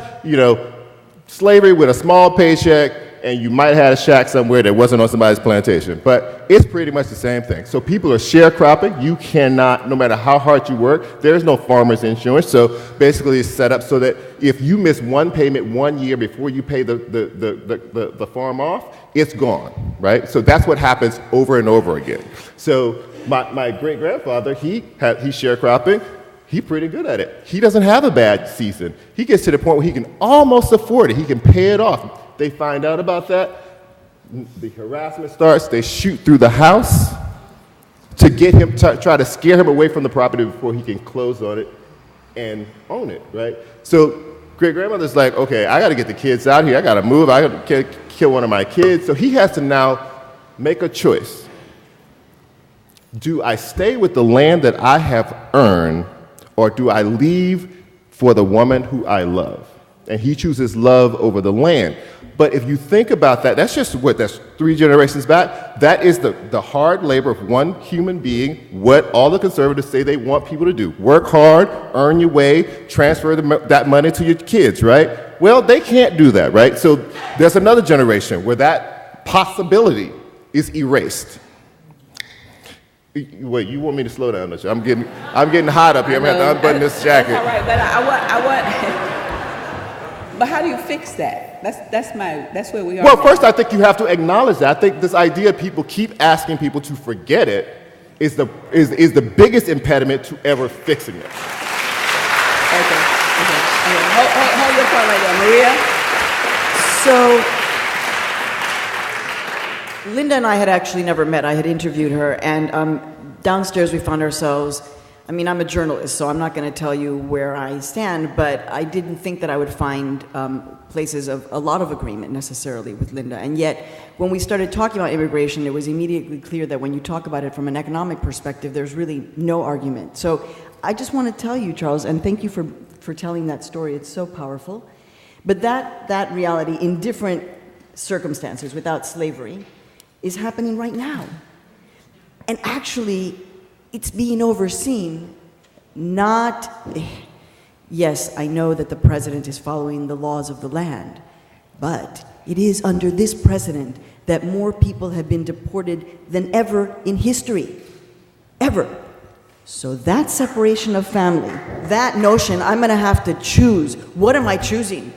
slavery with a small paycheck, and you might have had a shack somewhere that wasn't on somebody's plantation. But it's pretty much the same thing. So people are sharecropping. You cannot, no matter how hard you work, there's no farmer's insurance. So basically it's set up so that if you miss one payment 1 year before you pay the farm off, it's gone, right? So that's what happens over and over again. So my great-grandfather, he's sharecropping. He's pretty good at it. He doesn't have a bad season. He gets to the point where he can almost afford it. He can pay it off. They find out about that. The harassment starts. They shoot through the house to get him, try to scare him away from the property before he can close on it and own it, right? So great-grandmother's like, okay, I got to get the kids out here. I got to move. I got to kill one of my kids. So he has to now make a choice. Do I stay with the land that I have earned, or do I leave for the woman who I love? And he chooses love over the land. But if you think about that, that's just that's 3 generations back. That is the hard labor of one human being, what all the conservatives say they want people to do. Work hard, earn your way, transfer that money to your kids, right? Well, they can't do that, right? So there's another generation where that possibility is erased. Wait, you want me to slow down? I'm getting hot up here. I'm going to have to unbutton this jacket. That's all right, but I want but how do you fix that? That's where we are. Well, now. first I think you have to acknowledge that. I think this idea people keep asking people to forget it is the biggest impediment to ever fixing it. Okay. Hold your part right there, Maria. So, Linda and I had actually never met. I had interviewed her, and downstairs we found ourselves. I mean, I'm a journalist, so I'm not going to tell you where I stand, but I didn't think that I would find places of a lot of agreement necessarily with Linda. And yet, when we started talking about immigration, it was immediately clear that when you talk about it from an economic perspective, there's really no argument. So I just want to tell you, Charles, and thank you for telling that story. It's so powerful. But that reality in different circumstances without slavery is happening right now. And actually, it's being overseen, yes, I know that the president is following the laws of the land, but it is under this president that more people have been deported than ever in history, ever. So that separation of family, that notion, I'm gonna have to choose. What am I choosing?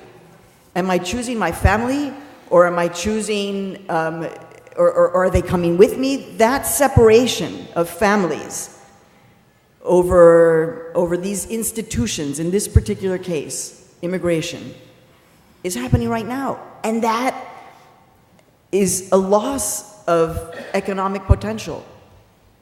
Am I choosing my family, or am I choosing, or are they coming with me? That separation of families over these institutions, in this particular case, immigration, is happening right now. And that is a loss of economic potential.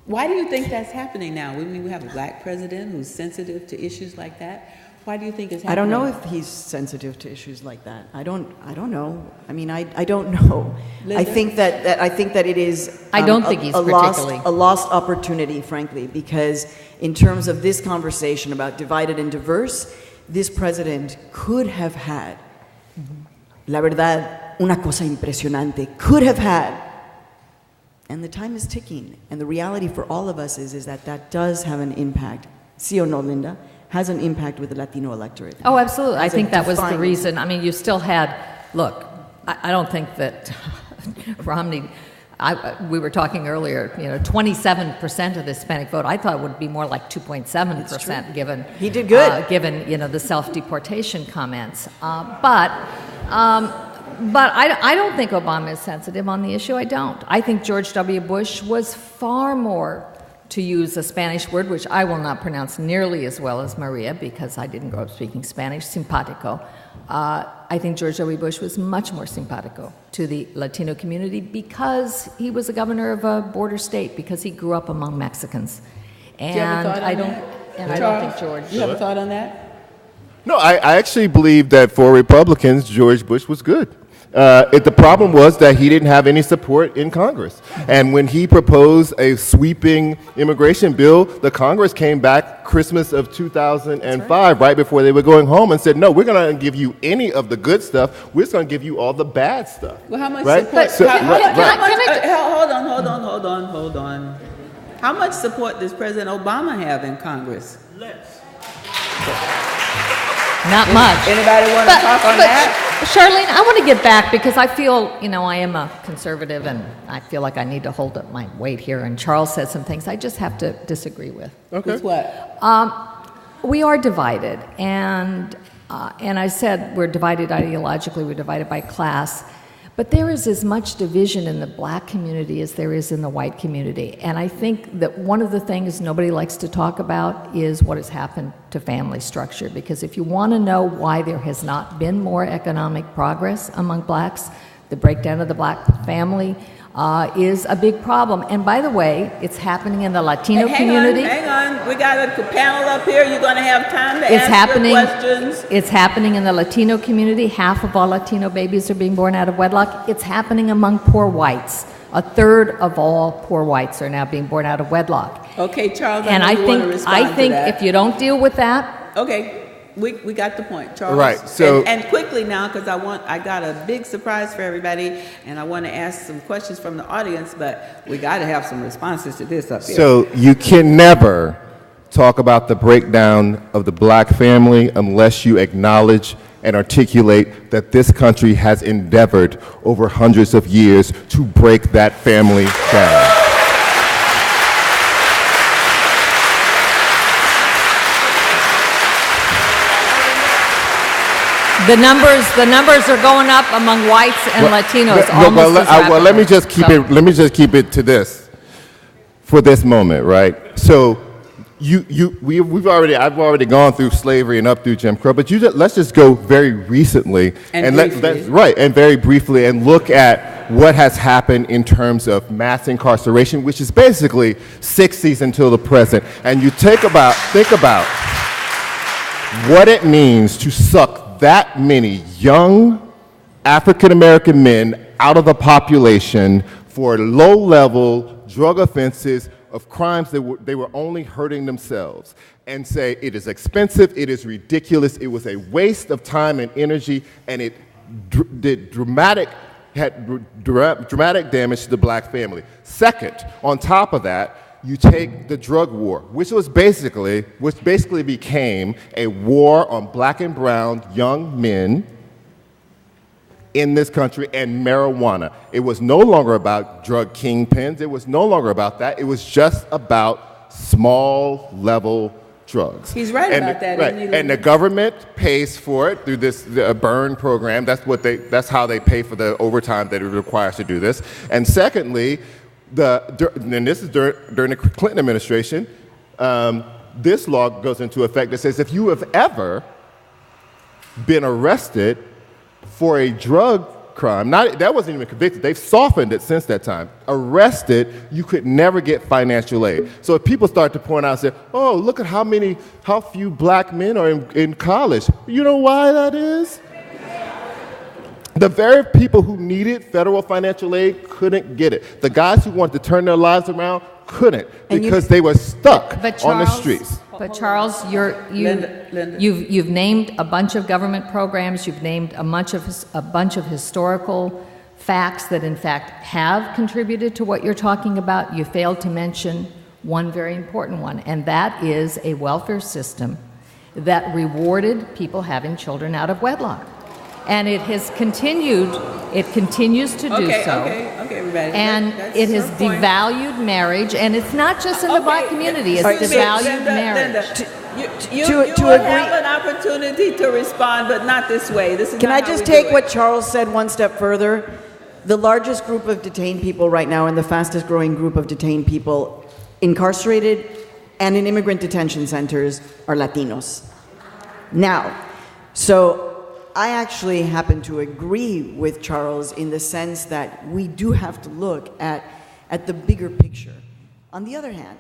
Why do you think that's happening now? We have a black president who's sensitive to issues like that. Why do you think it's happening? I don't know if he's sensitive to issues like that. I don't know. I mean, I don't know. Linda? I think that it is. I don't think he's particularly a lost opportunity, frankly, because in terms of this conversation about divided and diverse, this president could have had, la verdad, una cosa impresionante, could have had. And the time is ticking. And the reality for all of us is that does have an impact. Sí o no, Linda? Has an impact with the Latino electorate. Oh, absolutely. I think that was the defining reason. I mean, you still had, look, I don't think that Romney, we were talking earlier, 27% of the Hispanic vote. I thought it would be more like 2.7% given. He did good. Given, the self-deportation comments. But I don't think Obama is sensitive on the issue. I don't. I think George W. Bush was far more, to use a Spanish word, which I will not pronounce nearly as well as Maria because I didn't grow up speaking Spanish, simpático. I think George W. Bush was much more simpático to the Latino community because he was a governor of a border state, because he grew up among Mexicans. And I don't think George. You have a thought on that? No, I actually believe that for Republicans, George Bush was good. The problem was that he didn't have any support in Congress. And when he proposed a sweeping immigration bill, the Congress came back Christmas of 2005, right before they were going home, and said, no, we're going to give you any of the good stuff. We're just going to give you all the bad stuff. Well, how much right? support? So, Hold on. How much support does President Obama have in Congress? Not much. Anybody want to talk on that? Charlayne, I want to get back because I feel, I am a conservative and I feel like I need to hold up my weight here. And Charles said some things I just have to disagree with. Okay. With what? We are divided, and I said we're divided ideologically, we're divided by class. But there is as much division in the black community as there is in the white community. And I think that one of the things nobody likes to talk about is what has happened to family structure. Because if you want to know why there has not been more economic progress among blacks, The breakdown of the black family is a big problem. And by the way, it's happening in the Latino community. Hang on. We got a panel up here. You're going to have time to ask your questions. It's happening in the Latino community. Half of all Latino babies are being born out of wedlock. It's happening among poor whites. A third of all poor whites are now being born out of wedlock. Okay, Charles, and I think if you don't deal with that... Okay. We got the point, Charles. Right. So and quickly now, because I got a big surprise for everybody, and I want to ask some questions from the audience, but we got to have some responses to this up here. So you can never talk about the breakdown of the black family unless you acknowledge and articulate that this country has endeavored over hundreds of years to break that family down. The numbers are going up among whites and Latinos almost as rapidly. Well, let me just keep it to this for this moment, right? So, I've already gone through slavery and up through Jim Crow, but let's just go very recently and very briefly and look at what has happened in terms of mass incarceration, which is basically 60s until the present, and you think about what it means to suck that many young African-American men out of the population for low-level drug offenses of crimes that they were only hurting themselves, and say it is expensive, it is ridiculous, it was a waste of time and energy, and it did dramatic damage to the black family. Second, on top of that, you take the drug war, which basically became a war on black and brown young men in this country and marijuana. It was no longer about drug kingpins. It was no longer about that. It was just about small level drugs. He's right about that. Right. And the government pays for it through this burn program. That's how they pay for the overtime that it requires to do this. And secondly, and this is during the Clinton administration, this law goes into effect that says if you have ever been arrested for a drug crime, that wasn't even convicted, they've softened it since that time, arrested, you could never get financial aid. So if people start to point out and say, oh, look at how few black men are in college, you know why that is? The very people who needed federal financial aid couldn't get it. The guys who wanted to turn their lives around couldn't because they were stuck on the streets. But Charles, Linda. you've named a bunch of government programs. You've named a bunch of historical facts that in fact have contributed to what you're talking about. You failed to mention one very important one, and that is a welfare system that rewarded people having children out of wedlock. And it has continued, it continues to do so. Okay, everybody. And it has devalued marriage, and it's not just in the black community, it's devalued marriage. You will have an opportunity to respond, but not this way. This is Can I just take what Charles said one step further? The largest group of detained people right now and the fastest growing group of detained people incarcerated and in immigrant detention centers are Latinos. Now, so I actually happen to agree with Charles in the sense that we do have to look at the bigger picture. On the other hand,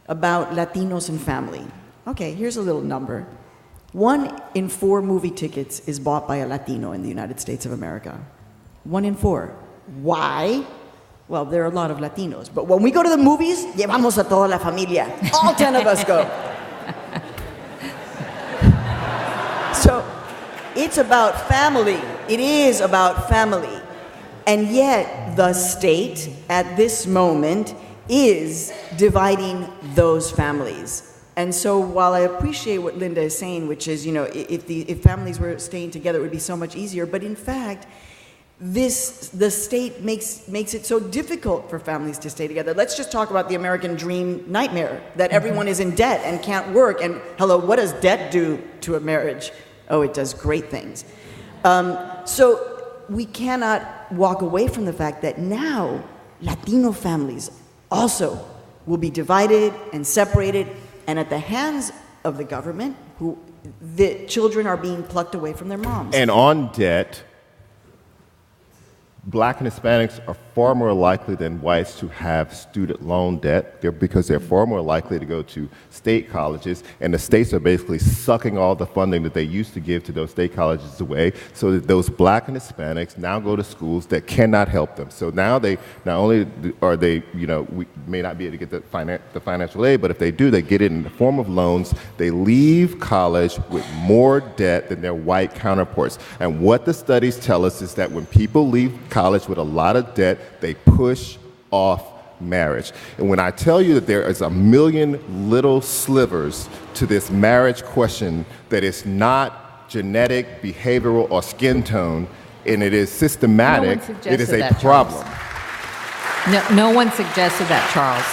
about Latinos and family. Okay, here's a little number. 1 in 4 movie tickets is bought by a Latino in the United States of America. 1 in 4. Why? Well, there are a lot of Latinos, but when we go to the movies, llevamos a toda la familia. All 10 of us go. So, it's about family. It is about family. And yet, the state, at this moment, is dividing those families. And so while I appreciate what Linda is saying, which is, if families were staying together, it would be so much easier. But in fact, the state makes it so difficult for families to stay together. Let's just talk about the American dream nightmare, that everyone is in debt and can't work. And hello, what does debt do to a marriage? Oh, it does great things. So we cannot walk away from the fact that now Latino families also will be divided and separated, and at the hands of the government, the children are being plucked away from their moms. And on debt, Black and Hispanics are far more likely than whites to have student loan debt because they're far more likely to go to state colleges, and the states are basically sucking all the funding that they used to give to those state colleges away, so that those Black and Hispanics now go to schools that cannot help them. So now they not only are they, we may not be able to get the financial aid, but if they do, they get it in the form of loans. They leave college with more debt than their white counterparts. And what the studies tell us is that when people leave college with a lot of debt, they push off marriage. And when I tell you that there is a million little slivers to this marriage question that is not genetic, behavioral, or skin tone, and it is systematic, it is a problem. No one suggested that, Charles,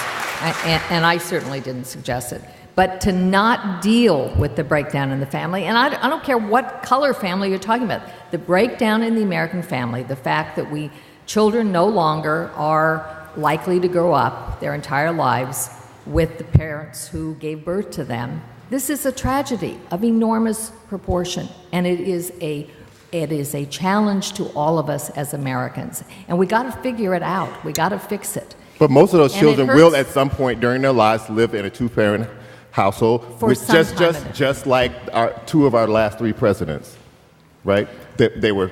and I certainly didn't suggest it. But to not deal with the breakdown in the family, and I don't care what color family you're talking about, the breakdown in the American family, the fact that children no longer are likely to grow up their entire lives with the parents who gave birth to them, this is a tragedy of enormous proportion, and it is a challenge to all of us as Americans, and we got to figure it out. We got to fix it. But most of those children will, at some point during their lives, live in a two-parent household, which just like two of our last three presidents, right? They were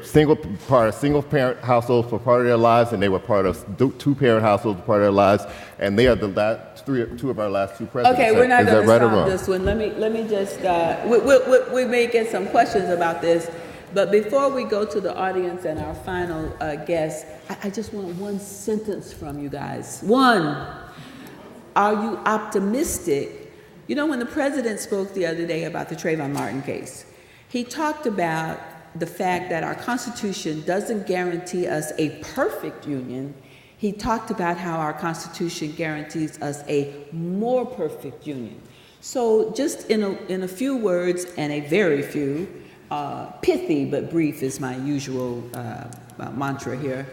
part of single-parent households for part of their lives, and they were part of two-parent households for part of their lives, and they are two of our last two presidents. Okay, we're not going to solve this one. Let me just, we may get some questions about this, but before we go to the audience and our final guest, I just want one sentence from you guys. One, are you optimistic? When the president spoke the other day about the Trayvon Martin case, he talked about the fact that our Constitution doesn't guarantee us a perfect union. He talked about how our Constitution guarantees us a more perfect union. So just in a few words, and a very few, pithy but brief is my usual mantra here,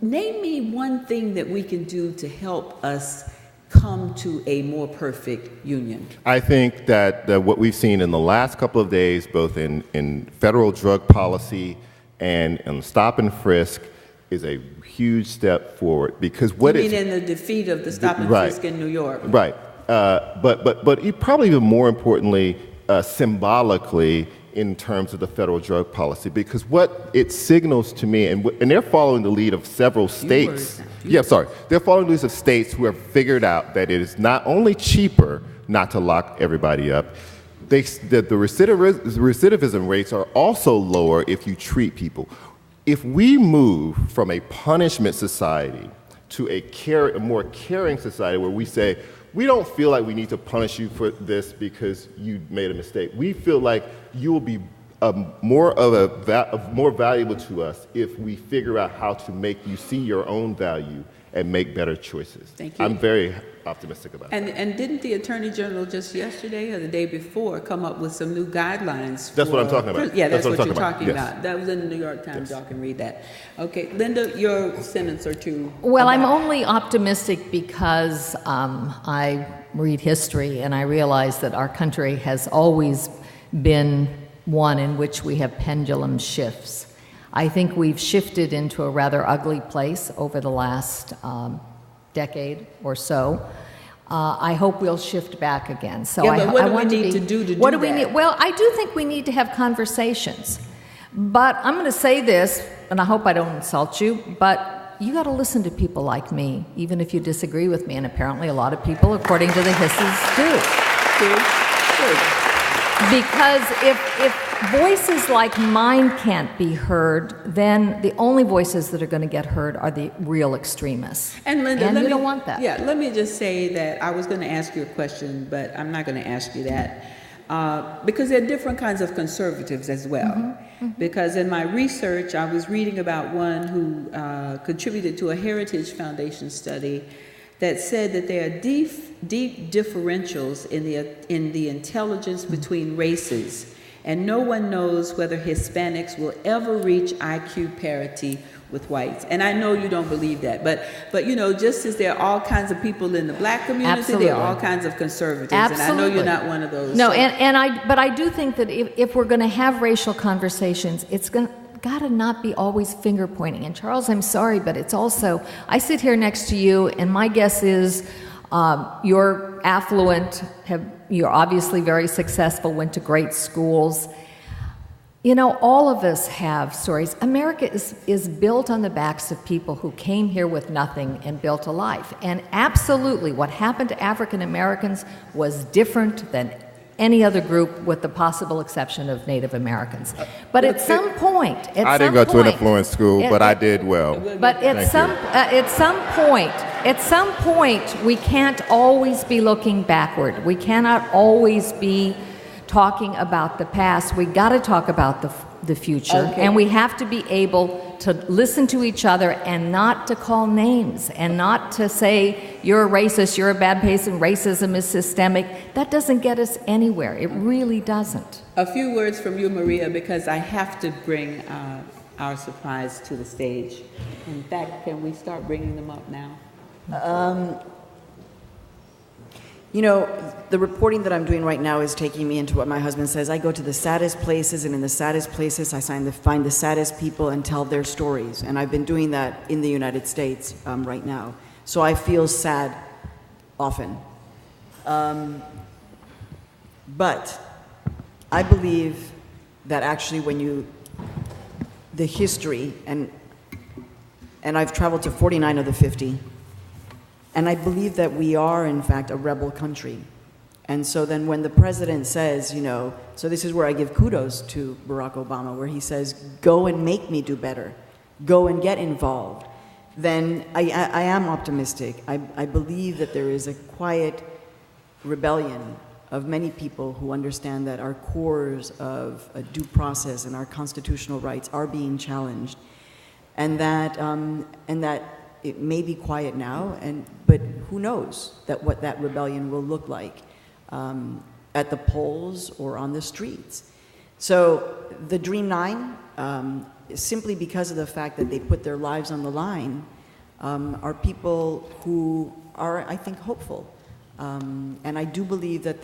name me one thing that we can do to help us come to a more perfect union? I think that what we've seen in the last couple of days, both in federal drug policy and in stop and frisk, is a huge step forward. Because what you mean in the defeat of the stop and frisk in New York? Right. But probably even more importantly, symbolically, in terms of the federal drug policy, because what it signals to me, and they're following the lead of several states. They're following the lead of states who have figured out that it is not only cheaper not to lock everybody up, that the recidivism rates are also lower if you treat people. If we move from a punishment society to a more caring society where we say, we don't feel like we need to punish you for this because you made a mistake. We feel like you will be more valuable to us if we figure out how to make you see your own value and make better choices. Thank you. I'm very optimistic about that. And didn't the Attorney General just yesterday or the day before come up with some new guidelines? That's what I'm talking about. Yeah, that's what you're talking about. That was in the New York Times. Y'all can read that. Okay, Linda, your sentence or two. Well, I'm only optimistic because I read history and I realize that our country has always been one in which we have pendulum shifts. I think we've shifted into a rather ugly place over the last decade or so. I hope we'll shift back again. So but what do we need to do to do that? Well, I do think we need to have conversations. But I'm going to say this, and I hope I don't insult you, but you got to listen to people like me, even if you disagree with me, and apparently a lot of people, according to the hisses, do. Good. Because if voices like mine can't be heard, then the only voices that are going to get heard are the real extremists. And Linda, we don't want that. Yeah, let me just say that I was going to ask you a question, but I'm not going to ask you that. Because there are different kinds of conservatives as well. Mm-hmm. Because in my research, I was reading about one who contributed to a Heritage Foundation study that said that there are deep differentials in the intelligence between races, and no one knows whether Hispanics will ever reach IQ parity with whites. And I know you don't believe that, but you know, just as there are all kinds of people in the black community, Absolutely. there are all kinds of conservatives. Absolutely. And I know you're not one of those. No, so. but I do think that if we're going to have racial conversations, it's going got to not be always finger pointing. And Charles, I'm sorry, but it's also, I sit here next to you, and my guess is you're affluent, you're obviously very successful, went to great schools. You know, all of us have stories. America is built on the backs of people who came here with nothing and built a life. And absolutely, what happened to African Americans was different than any other group, with the possible exception of Native Americans. But at some point, I didn't go to an affluent school, but I did well. But at some point, we can't always be looking backward. We cannot always be talking about the past. We got to talk about the future, Okay. and we have to be able to listen to each other and not to call names and not to say you're a racist, you're a bad person, racism is systemic. That doesn't get us anywhere. It really doesn't. A few words from you, Maria, because I have to bring our surprise to the stage. In fact, can we start bringing them up now? You know, the reporting that I'm doing right now is taking me into what my husband says. I go to the saddest places, and in the saddest places, I find the saddest people and tell their stories. And I've been doing that in the United States right now. So I feel sad often. But I believe that actually the history, and I've traveled to 49 of the 50, and I believe that we are, in fact, a rebel country. And so then when the president says, you know, so this is where I give kudos to Barack Obama, where he says, go and make me do better, go and get involved, then I am optimistic. I believe that there is a quiet rebellion of many people who understand that our cores of a due process and our constitutional rights are being challenged, and that it may be quiet now, but who knows what that rebellion will look like at the polls or on the streets. So the Dream Nine, simply because of the fact that they put their lives on the line, are people who are, I think, hopeful. And I do believe that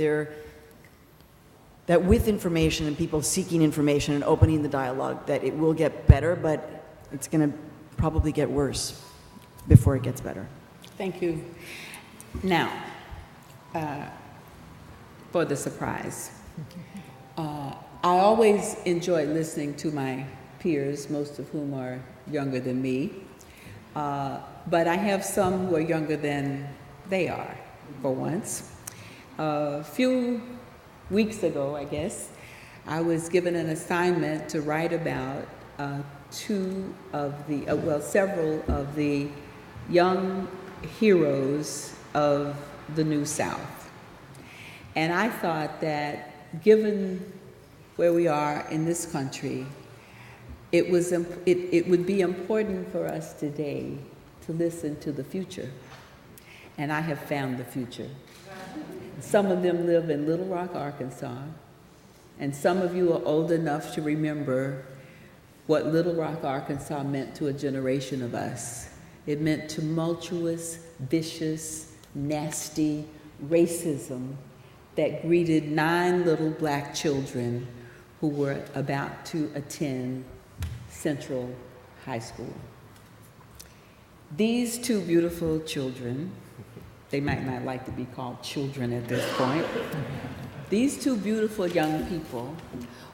that with information and people seeking information and opening the dialogue, that it will get better, but it's going to probably get worse before it gets better. Thank you. Now, for the surprise. I always enjoy listening to my peers, most of whom are younger than me, but I have some who are younger than they are, for once. A few weeks ago, I guess, I was given an assignment to write about several of the young heroes of the New South. And I thought that given where we are in this country, it would be important for us today to listen to the future. And I have found the future. Some of them live in Little Rock, Arkansas, and some of you are old enough to remember what Little Rock, Arkansas meant to a generation of us. It meant tumultuous, vicious, nasty racism that greeted 9 little black children who were about to attend Central High School. These 2 beautiful children, they might not like to be called children at this point, these 2 beautiful young people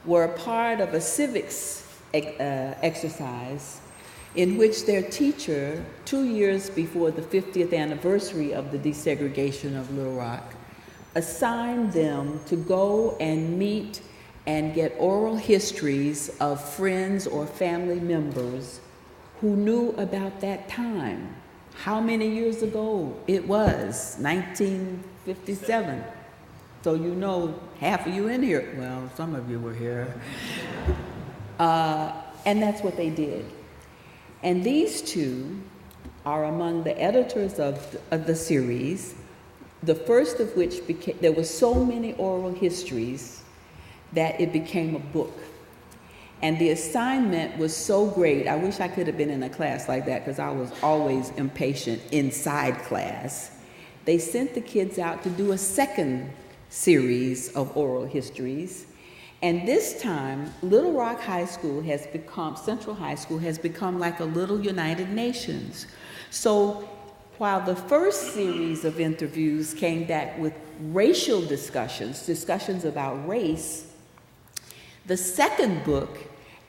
were a part of a civics exercise in which their teacher, 2 years before the 50th anniversary of the desegregation of Little Rock, assigned them to go and meet and get oral histories of friends or family members who knew about that time. How many years ago it was? 1957. So you know half of you in here, well, some of you were here. And that's what they did. And these 2 are among the editors of the series, the first of which there were so many oral histories that it became a book. And the assignment was so great. I wish I could have been in a class like that because I was always impatient inside class. They sent the kids out to do a second series of oral histories. And this time, Little Rock High School has become, Central High School has become like a little United Nations. So while the first series of interviews came back with racial discussions about race, the second book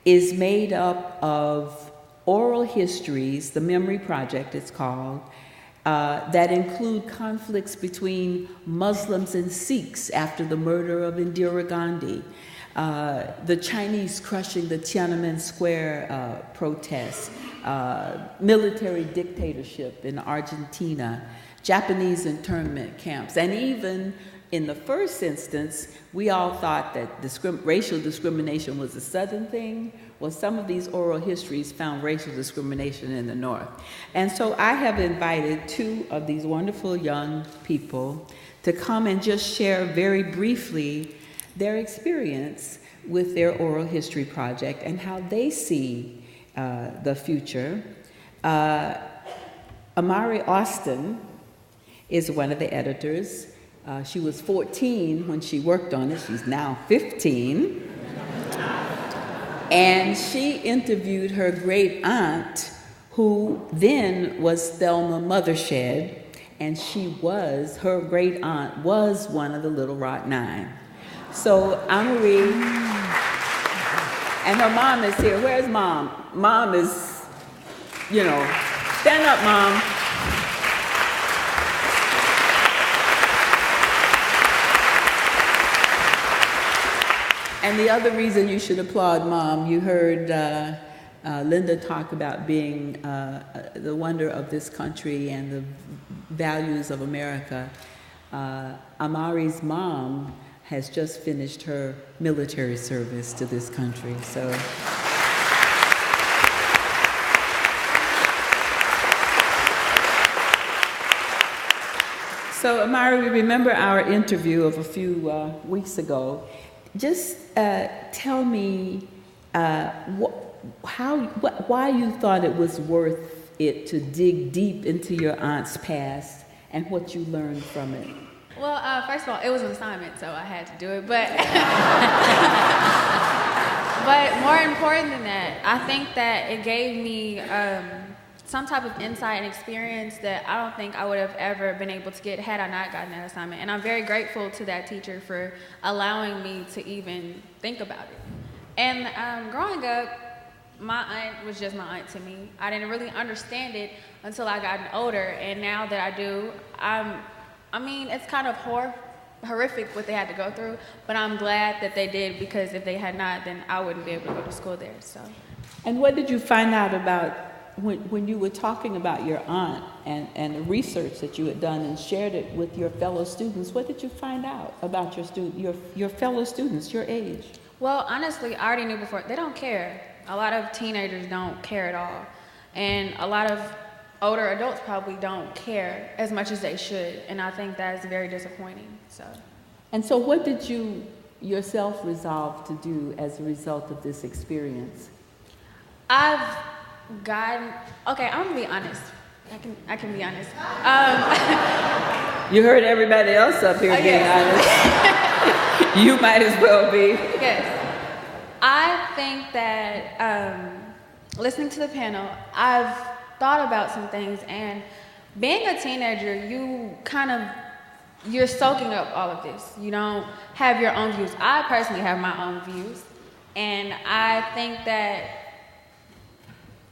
is made up of oral histories, the Memory Project it's called, that include conflicts between Muslims and Sikhs after the murder of Indira Gandhi, the Chinese crushing the Tiananmen Square protests, military dictatorship in Argentina, Japanese internment camps, and even in the first instance, we all thought that racial discrimination was a Southern thing. Well, some of these oral histories found racial discrimination in the North. And so I have invited two of these wonderful young people to come and just share very briefly their experience with their oral history project and how they see the future. Amari Austin is one of the editors. She was 14 when she worked on it. She's now 15. And she interviewed her great aunt, who then was Thelma Mothershed, and her great aunt was one of the Little Rock Nine. So Amari, and her mom is here. Where's Mom? Mom is, stand up, Mom. And the other reason you should applaud Mom, you heard Linda talk about being the wonder of this country and the values of America. Amari's mom has just finished her military service to this country, so. So Amari, we remember our interview of a few weeks ago. Just tell me why you thought it was worth it to dig deep into your aunt's past and what you learned from it. Well, first of all, it was an assignment, so I had to do it. But, but more important than that, I think that it gave me some type of insight and experience that I don't think I would have ever been able to get had I not gotten that assignment. And I'm very grateful to that teacher for allowing me to even think about it. And growing up, my aunt was just my aunt to me. I didn't really understand it until I got older, and now that I do, it's kind of horrific what they had to go through, but I'm glad that they did, because if they had not, then I wouldn't be able to go to school there, so. And what did you find out about when you were talking about your aunt and the research that you had done and shared it with your fellow students? What did you find out about your fellow students, your age? Well, honestly, I already knew before. They don't care. A lot of teenagers don't care at all. And a lot of older adults probably don't care as much as they should. And I think that's very disappointing, so. And so what did you yourself resolve to do as a result of this experience? I'm gonna be honest. I can be honest. You heard everybody else up here being honest. You might as well be. Yes. I think that listening to the panel, I've thought about some things, and being a teenager, you're soaking up all of this. You don't have your own views. I personally have my own views, and I think that,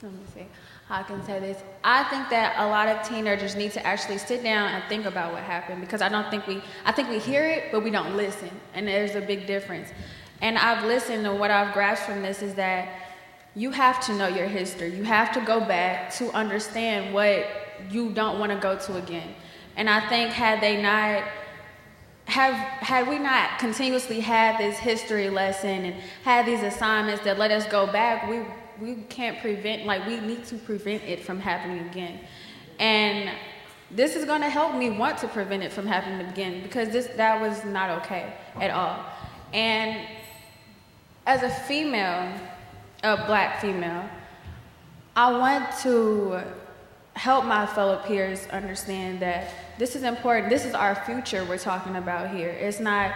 let me see how I can say this. I think that a lot of teenagers need to actually sit down and think about what happened, because I think we hear it, but we don't listen, and there's a big difference. And I've listened, and what I've grasped from this is that you have to know your history. You have to go back to understand what you don't want to go to again. And I think had we not continuously had this history lesson and had these assignments that let us go back, we can't prevent, we need to prevent it from happening again. And this is going to help me want to prevent it from happening again, because that was not okay at all. And as a female, a black female, I want to help my fellow peers understand that this is important. This is our future we're talking about here. It's not,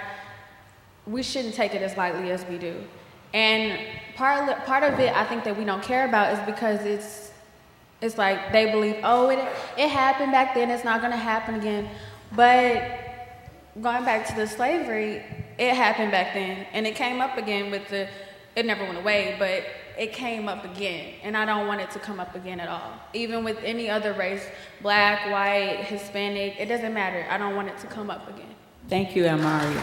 we shouldn't take it as lightly as we do. And part of it I think that we don't care about is because it's like they believe, oh, it happened back then, it's not going to happen again. But going back to the slavery, it happened back then, and it came up again it never went away, but it came up again, and I don't want it to come up again at all. Even with any other race, black, white, Hispanic, it doesn't matter. I don't want it to come up again. Thank you, Amari.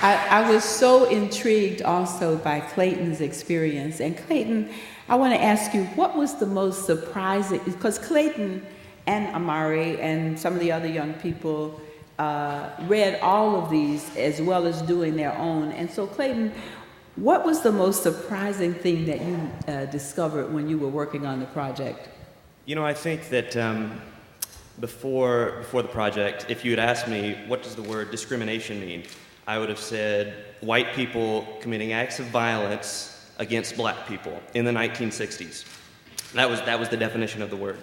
I was so intrigued also by Clayton's experience. And Clayton, I want to ask you, what was the most surprising, because Clayton and Amari and some of the other young people read all of these as well as doing their own. And so Clayton, what was the most surprising thing that you discovered when you were working on the project? You know, I think that before the project, if you had asked me, what does the word discrimination mean? I would have said white people committing acts of violence against black people in the 1960s. That was the definition of the word.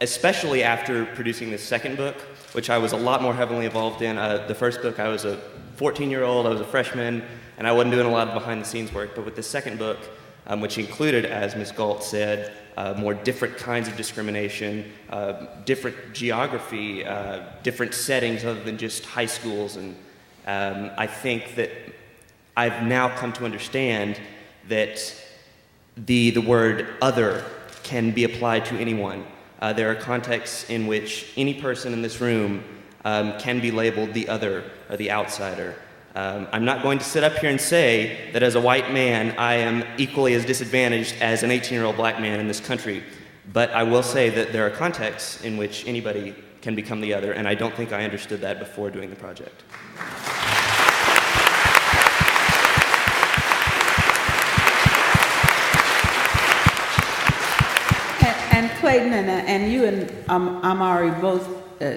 Especially after producing this second book, which I was a lot more heavily involved in. The first book, I was a 14-year-old, I was a freshman, and I wasn't doing a lot of behind-the-scenes work. But with the second book, which included, as Ms. Gault said, more different kinds of discrimination, different geography, different settings other than just high schools. And I think that I've now come to understand that the word other can be applied to anyone. There are contexts in which any person in this room can be labeled the other or the outsider. I'm not going to sit up here and say that as a white man, I am equally as disadvantaged as an 18-year-old black man in this country, but I will say that there are contexts in which anybody can become the other, and I don't think I understood that before doing the project. And Clayton and you and Amari both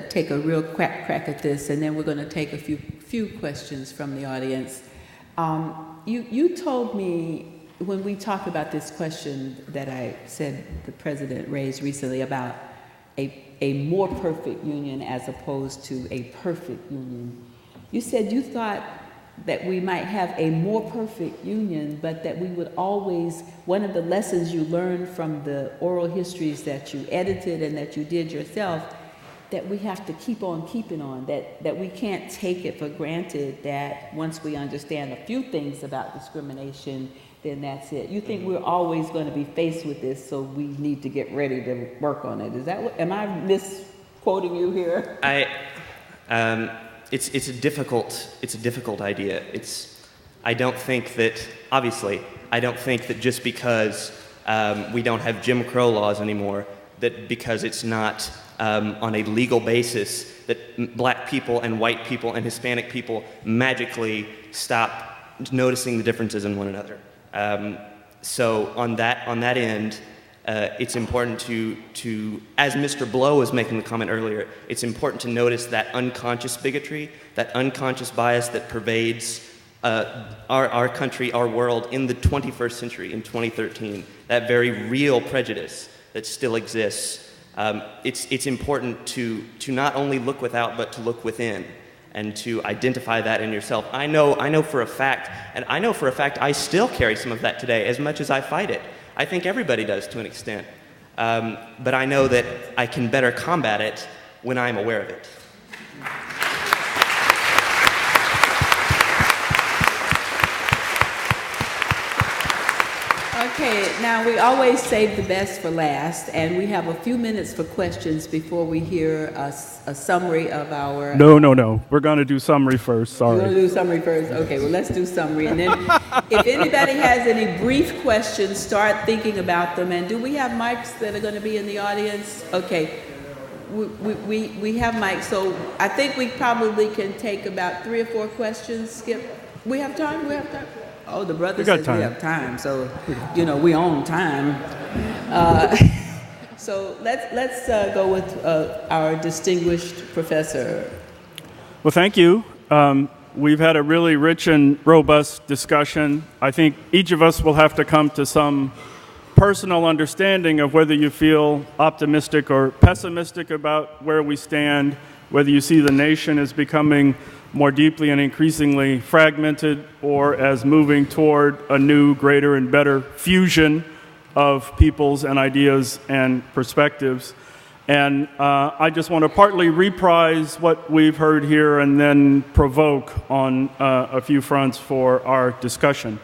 take a real crack at this, and then we're going to take a few questions from the audience. You told me when we talked about this question that I said the president raised recently about a more perfect union as opposed to a perfect union. You said you thought that we might have a more perfect union, but that we would always, one of the lessons you learned from the oral histories that you edited and that you did yourself, that we have to keep on keeping on, that we can't take it for granted that once we understand a few things about discrimination, then that's it. You think we're always going to be faced with this, so we need to get ready to work on it. Is that what, am I misquoting you here? It's a difficult idea. I don't think that just because we don't have Jim Crow laws anymore, that because it's not on a legal basis, that black people and white people and Hispanic people magically stop noticing the differences in one another. So on that end, it's important to, as Mr. Blow was making the comment earlier, it's important to notice that unconscious bigotry, that unconscious bias that pervades our country, our world in the 21st century, in 2013, that very real prejudice that still exists. It's important to not only look without, but to look within, and to identify that in yourself. I know for a fact I still carry some of that today, as much as I fight it. I think everybody does to an extent. But I know that I can better combat it when I'm aware of it. Okay, now we always save the best for last, and we have a few minutes for questions before we hear a summary of our... No. We're going to do summary first, sorry. We're going to do summary first? Okay, well, let's do summary. And then if anybody has any brief questions, start thinking about them. And do we have mics that are going to be in the audience? Okay, we have mics, so I think we probably can take about 3 or 4 questions. Skip, we have time? We have time? Oh, the brother says we have time, so, we own time. So let's go with our distinguished professor. Well, thank you. We've had a really rich and robust discussion. I think each of us will have to come to some personal understanding of whether you feel optimistic or pessimistic about where we stand, whether you see the nation as becoming more deeply and increasingly fragmented or as moving toward a new, greater, and better fusion of peoples and ideas and perspectives. And I just want to partly reprise what we've heard here and then provoke on a few fronts for our discussion.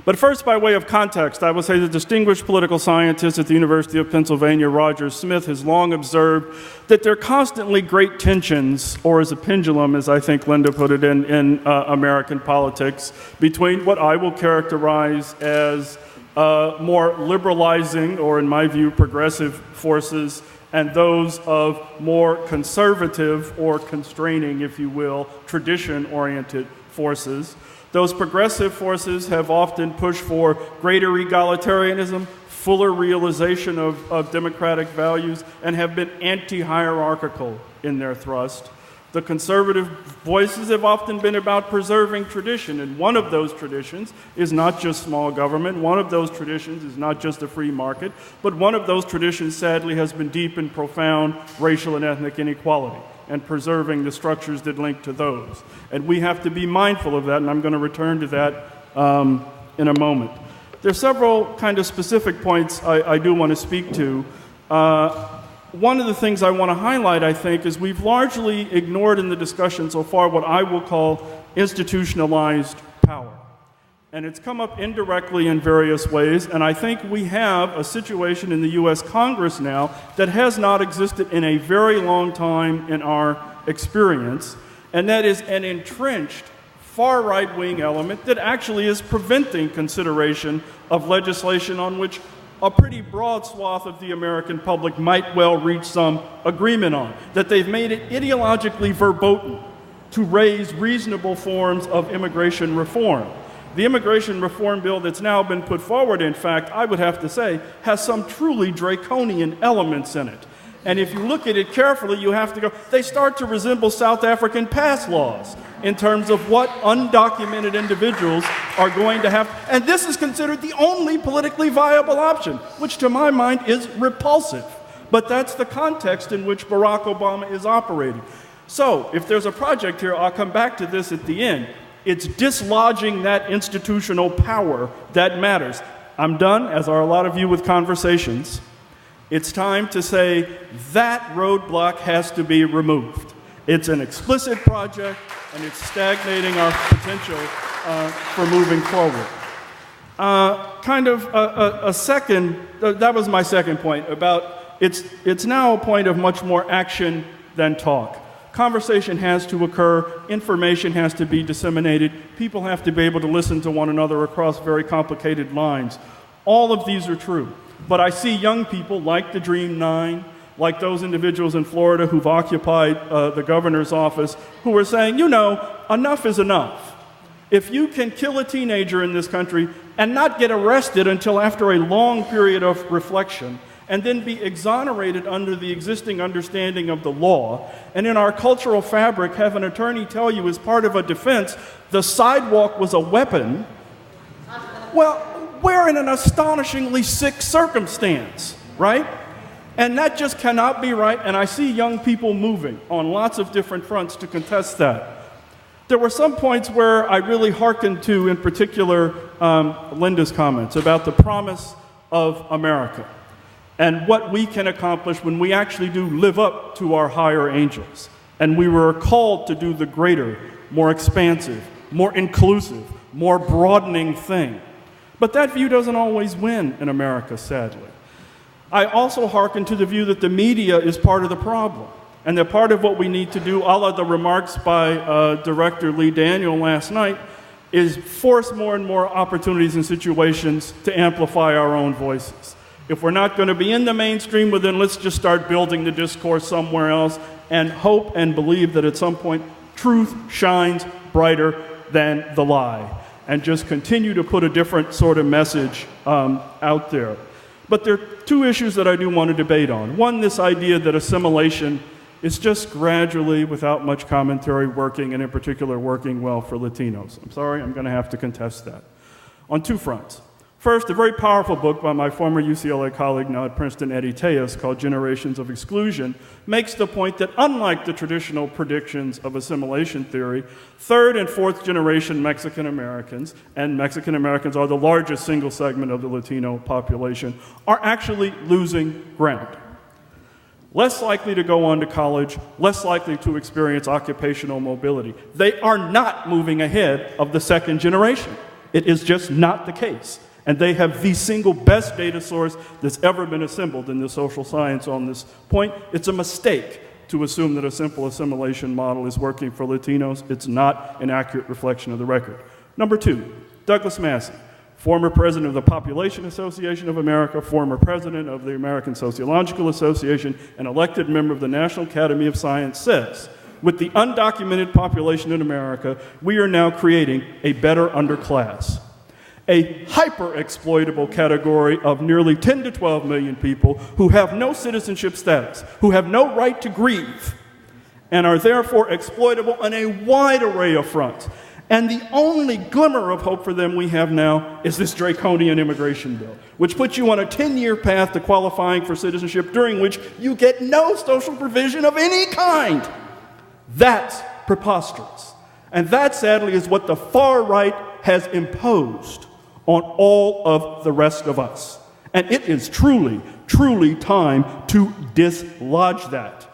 But first, by way of context, I will say the distinguished political scientist at the University of Pennsylvania, Roger Smith, has long observed that there are constantly great tensions, or as a pendulum, as I think Linda put it, in American politics, between what I will characterize as more liberalizing, or in my view, progressive forces, and those of more conservative or constraining, if you will, tradition-oriented forces. Those progressive forces have often pushed for greater egalitarianism, fuller realization of democratic values, and have been anti-hierarchical in their thrust. The conservative voices have often been about preserving tradition, and one of those traditions is not just small government, one of those traditions is not just a free market, but one of those traditions, sadly, has been deep and profound racial and ethnic inequality, and preserving the structures that link to those. And we have to be mindful of that, and I'm going to return to that in a moment. There's several kind of specific points I do want to speak to. One of the things I want to highlight, I think, is we've largely ignored in the discussion so far what I will call institutionalized power. And it's come up indirectly in various ways, and I think we have a situation in the U.S. Congress now that has not existed in a very long time in our experience, and that is an entrenched far right-wing element that actually is preventing consideration of legislation on which a pretty broad swath of the American public might well reach some agreement on, that they've made it ideologically verboten to raise reasonable forms of immigration reform. The immigration reform bill that's now been put forward, in fact, I would have to say, has some truly draconian elements in it. And if you look at it carefully, you have to go, they start to resemble South African pass laws in terms of what undocumented individuals are going to have. And this is considered the only politically viable option, which to my mind is repulsive. But that's the context in which Barack Obama is operating. So if there's a project here, I'll come back to this at the end. It's dislodging that institutional power that matters. I'm done, as are a lot of you with conversations. It's time to say that roadblock has to be removed. It's an explicit project, and it's stagnating our potential for moving forward. That was my second point about it's now a point of much more action than talk. Conversation has to occur, information has to be disseminated, people have to be able to listen to one another across very complicated lines. All of these are true. But I see young people like the Dream Nine, like those individuals in Florida who've occupied the governor's office, who are saying, you know, enough is enough. If you can kill a teenager in this country and not get arrested until after a long period of reflection, and then be exonerated under the existing understanding of the law, and in our cultural fabric have an attorney tell you as part of a defense, the sidewalk was a weapon, well, we're in an astonishingly sick circumstance, right? And that just cannot be right, and I see young people moving on lots of different fronts to contest that. There were some points where I really hearkened to, in particular, Linda's comments about the promise of America and what we can accomplish when we actually do live up to our higher angels. And we were called to do the greater, more expansive, more inclusive, more broadening thing. But that view doesn't always win in America, sadly. I also hearken to the view that the media is part of the problem, and that part of what we need to do, a la the remarks by Director Lee Daniel last night, is force more and more opportunities and situations to amplify our own voices. If we're not going to be in the mainstream, well, then let's just start building the discourse somewhere else and hope and believe that at some point truth shines brighter than the lie, and just continue to put a different sort of message out there. But there are two issues that I do want to debate on. One, this idea that assimilation is just gradually, without much commentary, working, and in particular working well for Latinos. I'm sorry, I'm going to have to contest that on two fronts. First, a very powerful book by my former UCLA colleague, now at Princeton, Eddie Tejas, called Generations of Exclusion, makes the point that unlike the traditional predictions of assimilation theory, third and fourth generation Mexican Americans, and Mexican Americans are the largest single segment of the Latino population, are actually losing ground. Less likely to go on to college, less likely to experience occupational mobility. They are not moving ahead of the second generation. It is just not the case. And they have the single best data source that's ever been assembled in the social science on this point. It's a mistake to assume that a simple assimilation model is working for Latinos. It's not an accurate reflection of the record. Number two, Douglas Massey, former president of the Population Association of America, former president of the American Sociological Association, and elected member of the National Academy of Science, says, with the undocumented population in America, we are now creating a better underclass. A hyper-exploitable category of nearly 10 to 12 million people who have no citizenship status, who have no right to grieve, and are therefore exploitable on a wide array of fronts. And the only glimmer of hope for them we have now is this draconian immigration bill, which puts you on a 10-year path to qualifying for citizenship, during which you get no social provision of any kind. That's preposterous. And that, sadly, is what the far right has imposed on all of the rest of us. And it is truly, truly time to dislodge that.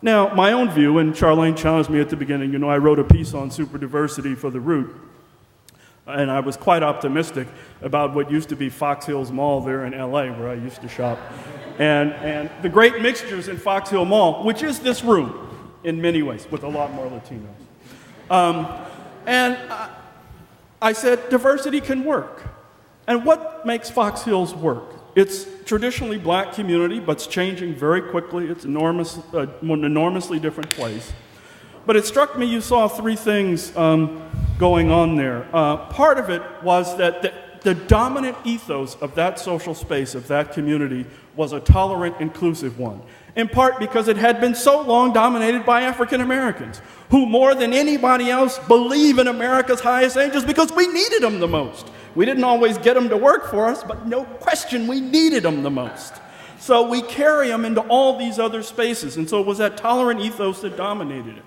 Now, my own view, and Charlayne challenged me at the beginning, I wrote a piece on superdiversity for The Root, and I was quite optimistic about what used to be Fox Hills Mall there in LA, where I used to shop, and the great mixtures in Fox Hill Mall, which is this room in many ways, with a lot more Latinos. I said, diversity can work. And what makes Fox Hills work? It's traditionally black community, but it's changing very quickly. It's an enormously different place. But it struck me you saw three things going on there. Part of it was that the dominant ethos of that social space, of that community, was a tolerant, inclusive one. In part because it had been so long dominated by African Americans, who more than anybody else believe in America's highest angels because we needed them the most. We didn't always get them to work for us, but no question we needed them the most. So we carry them into all these other spaces, and so it was that tolerant ethos that dominated it.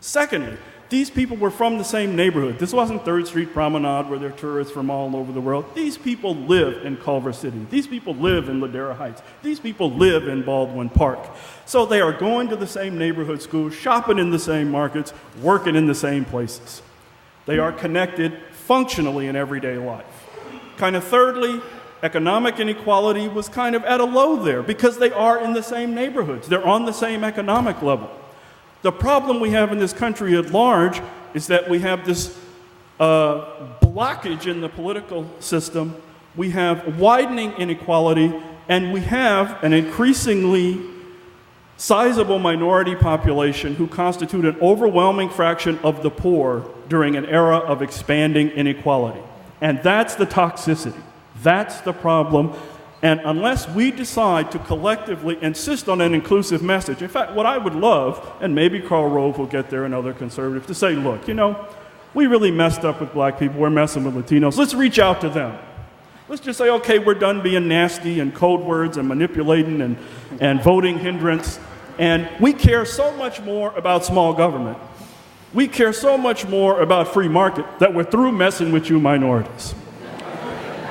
Secondly, these people were from the same neighborhood. This wasn't 3rd Street Promenade where there are tourists from all over the world. These people live in Culver City. These people live in Ladera Heights. These people live in Baldwin Park. So they are going to the same neighborhood schools, shopping in the same markets, working in the same places. They are connected functionally in everyday life. Kind of thirdly, economic inequality was kind of at a low there because they are in the same neighborhoods. They're on the same economic level. The problem we have in this country at large is that we have this blockage in the political system. We have widening inequality, and we have an increasingly sizable minority population who constitute an overwhelming fraction of the poor during an era of expanding inequality. And that's the toxicity. That's the problem. And unless we decide to collectively insist on an inclusive message, in fact, what I would love, and maybe Karl Rove will get there and other conservatives, to say, look, we really messed up with black people. We're messing with Latinos. Let's reach out to them. Let's just say, okay, we're done being nasty and code words and manipulating and voting hindrance. And we care so much more about small government. We care so much more about free market that we're through messing with you minorities.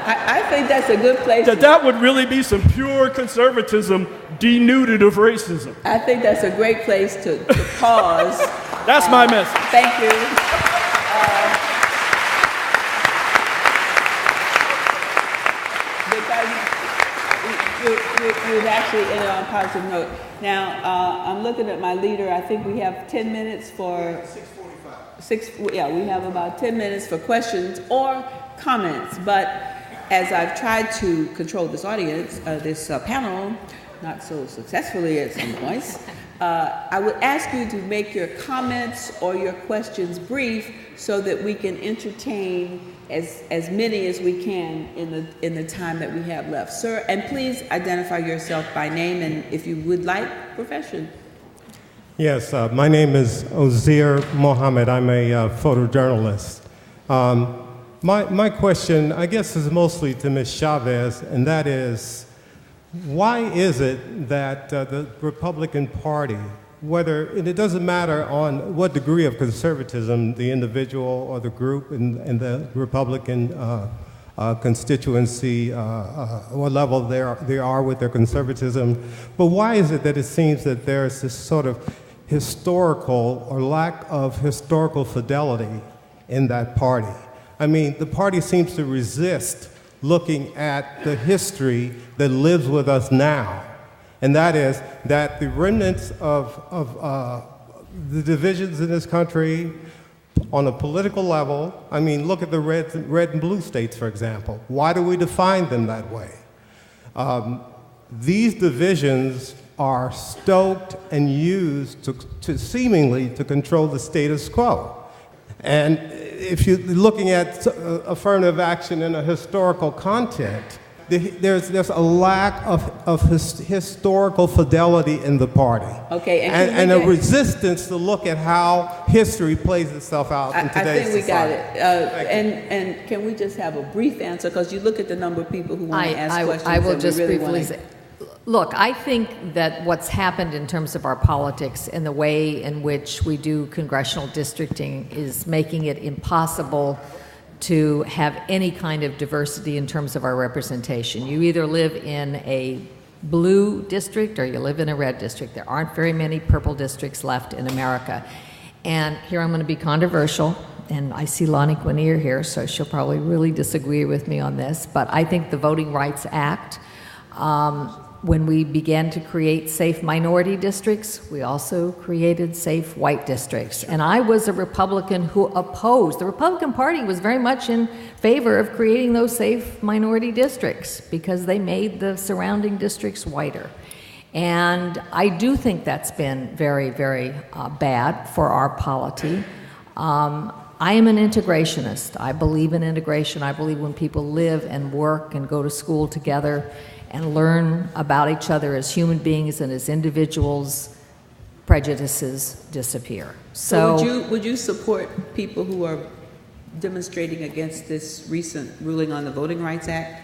I think that's a good place. That would really be some pure conservatism denuded of racism. I think that's a great place to pause. That's my message. Thank you. Because you've actually ended on a positive note. Now, I'm looking at my leader. I think we have 10 minutes for... 6:45. We have about 10 minutes for questions or comments. But as I've tried to control this audience, this panel, not so successfully at some points, I would ask you to make your comments or your questions brief so that we can entertain as many as we can in the time that we have left. Sir, and please identify yourself by name and, if you would like, profession. Yes, my name is Ozir Mohammed. I'm a photojournalist. My question, I guess, is mostly to Ms. Chavez, and that is, why is it that the Republican Party, and it doesn't matter on what degree of conservatism the individual or the group in the Republican constituency, what level they are with their conservatism, but why is it that it seems that there's this sort of historical or lack of historical fidelity in that party? I mean, the party seems to resist looking at the history that lives with us now, and that is that the remnants of the divisions in this country on a political level, I mean, look at the red and blue states, for example. Why do we define them that way? These divisions are stoked and used to seemingly to control the status quo. And if you're looking at affirmative action in a historical content, there's a lack of historical fidelity in the party. Okay, and a resistance to look at how history plays itself out in today's society. I think we got it. And can we just have a brief answer? Because you look at the number of people who want to ask questions. I will just really briefly say, look, I think that what's happened in terms of our politics and the way in which we do congressional districting is making it impossible to have any kind of diversity in terms of our representation. You either live in a blue district or you live in a red district. There aren't very many purple districts left in America. And here I'm going to be controversial, and I see Lonnie Guinier here, so she'll probably really disagree with me on this, but I think the Voting Rights Act, when we began to create safe minority districts, we also created safe white districts. And I was a Republican who opposed. The Republican Party was very much in favor of creating those safe minority districts because they made the surrounding districts whiter. And I do think that's been very, very bad for our polity. I am an integrationist. I believe in integration. I believe when people live and work and go to school together and learn about each other as human beings and as individuals, prejudices disappear. So would you support people who are demonstrating against this recent ruling on the Voting Rights Act?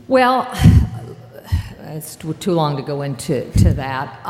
Well, it's too long to go into that.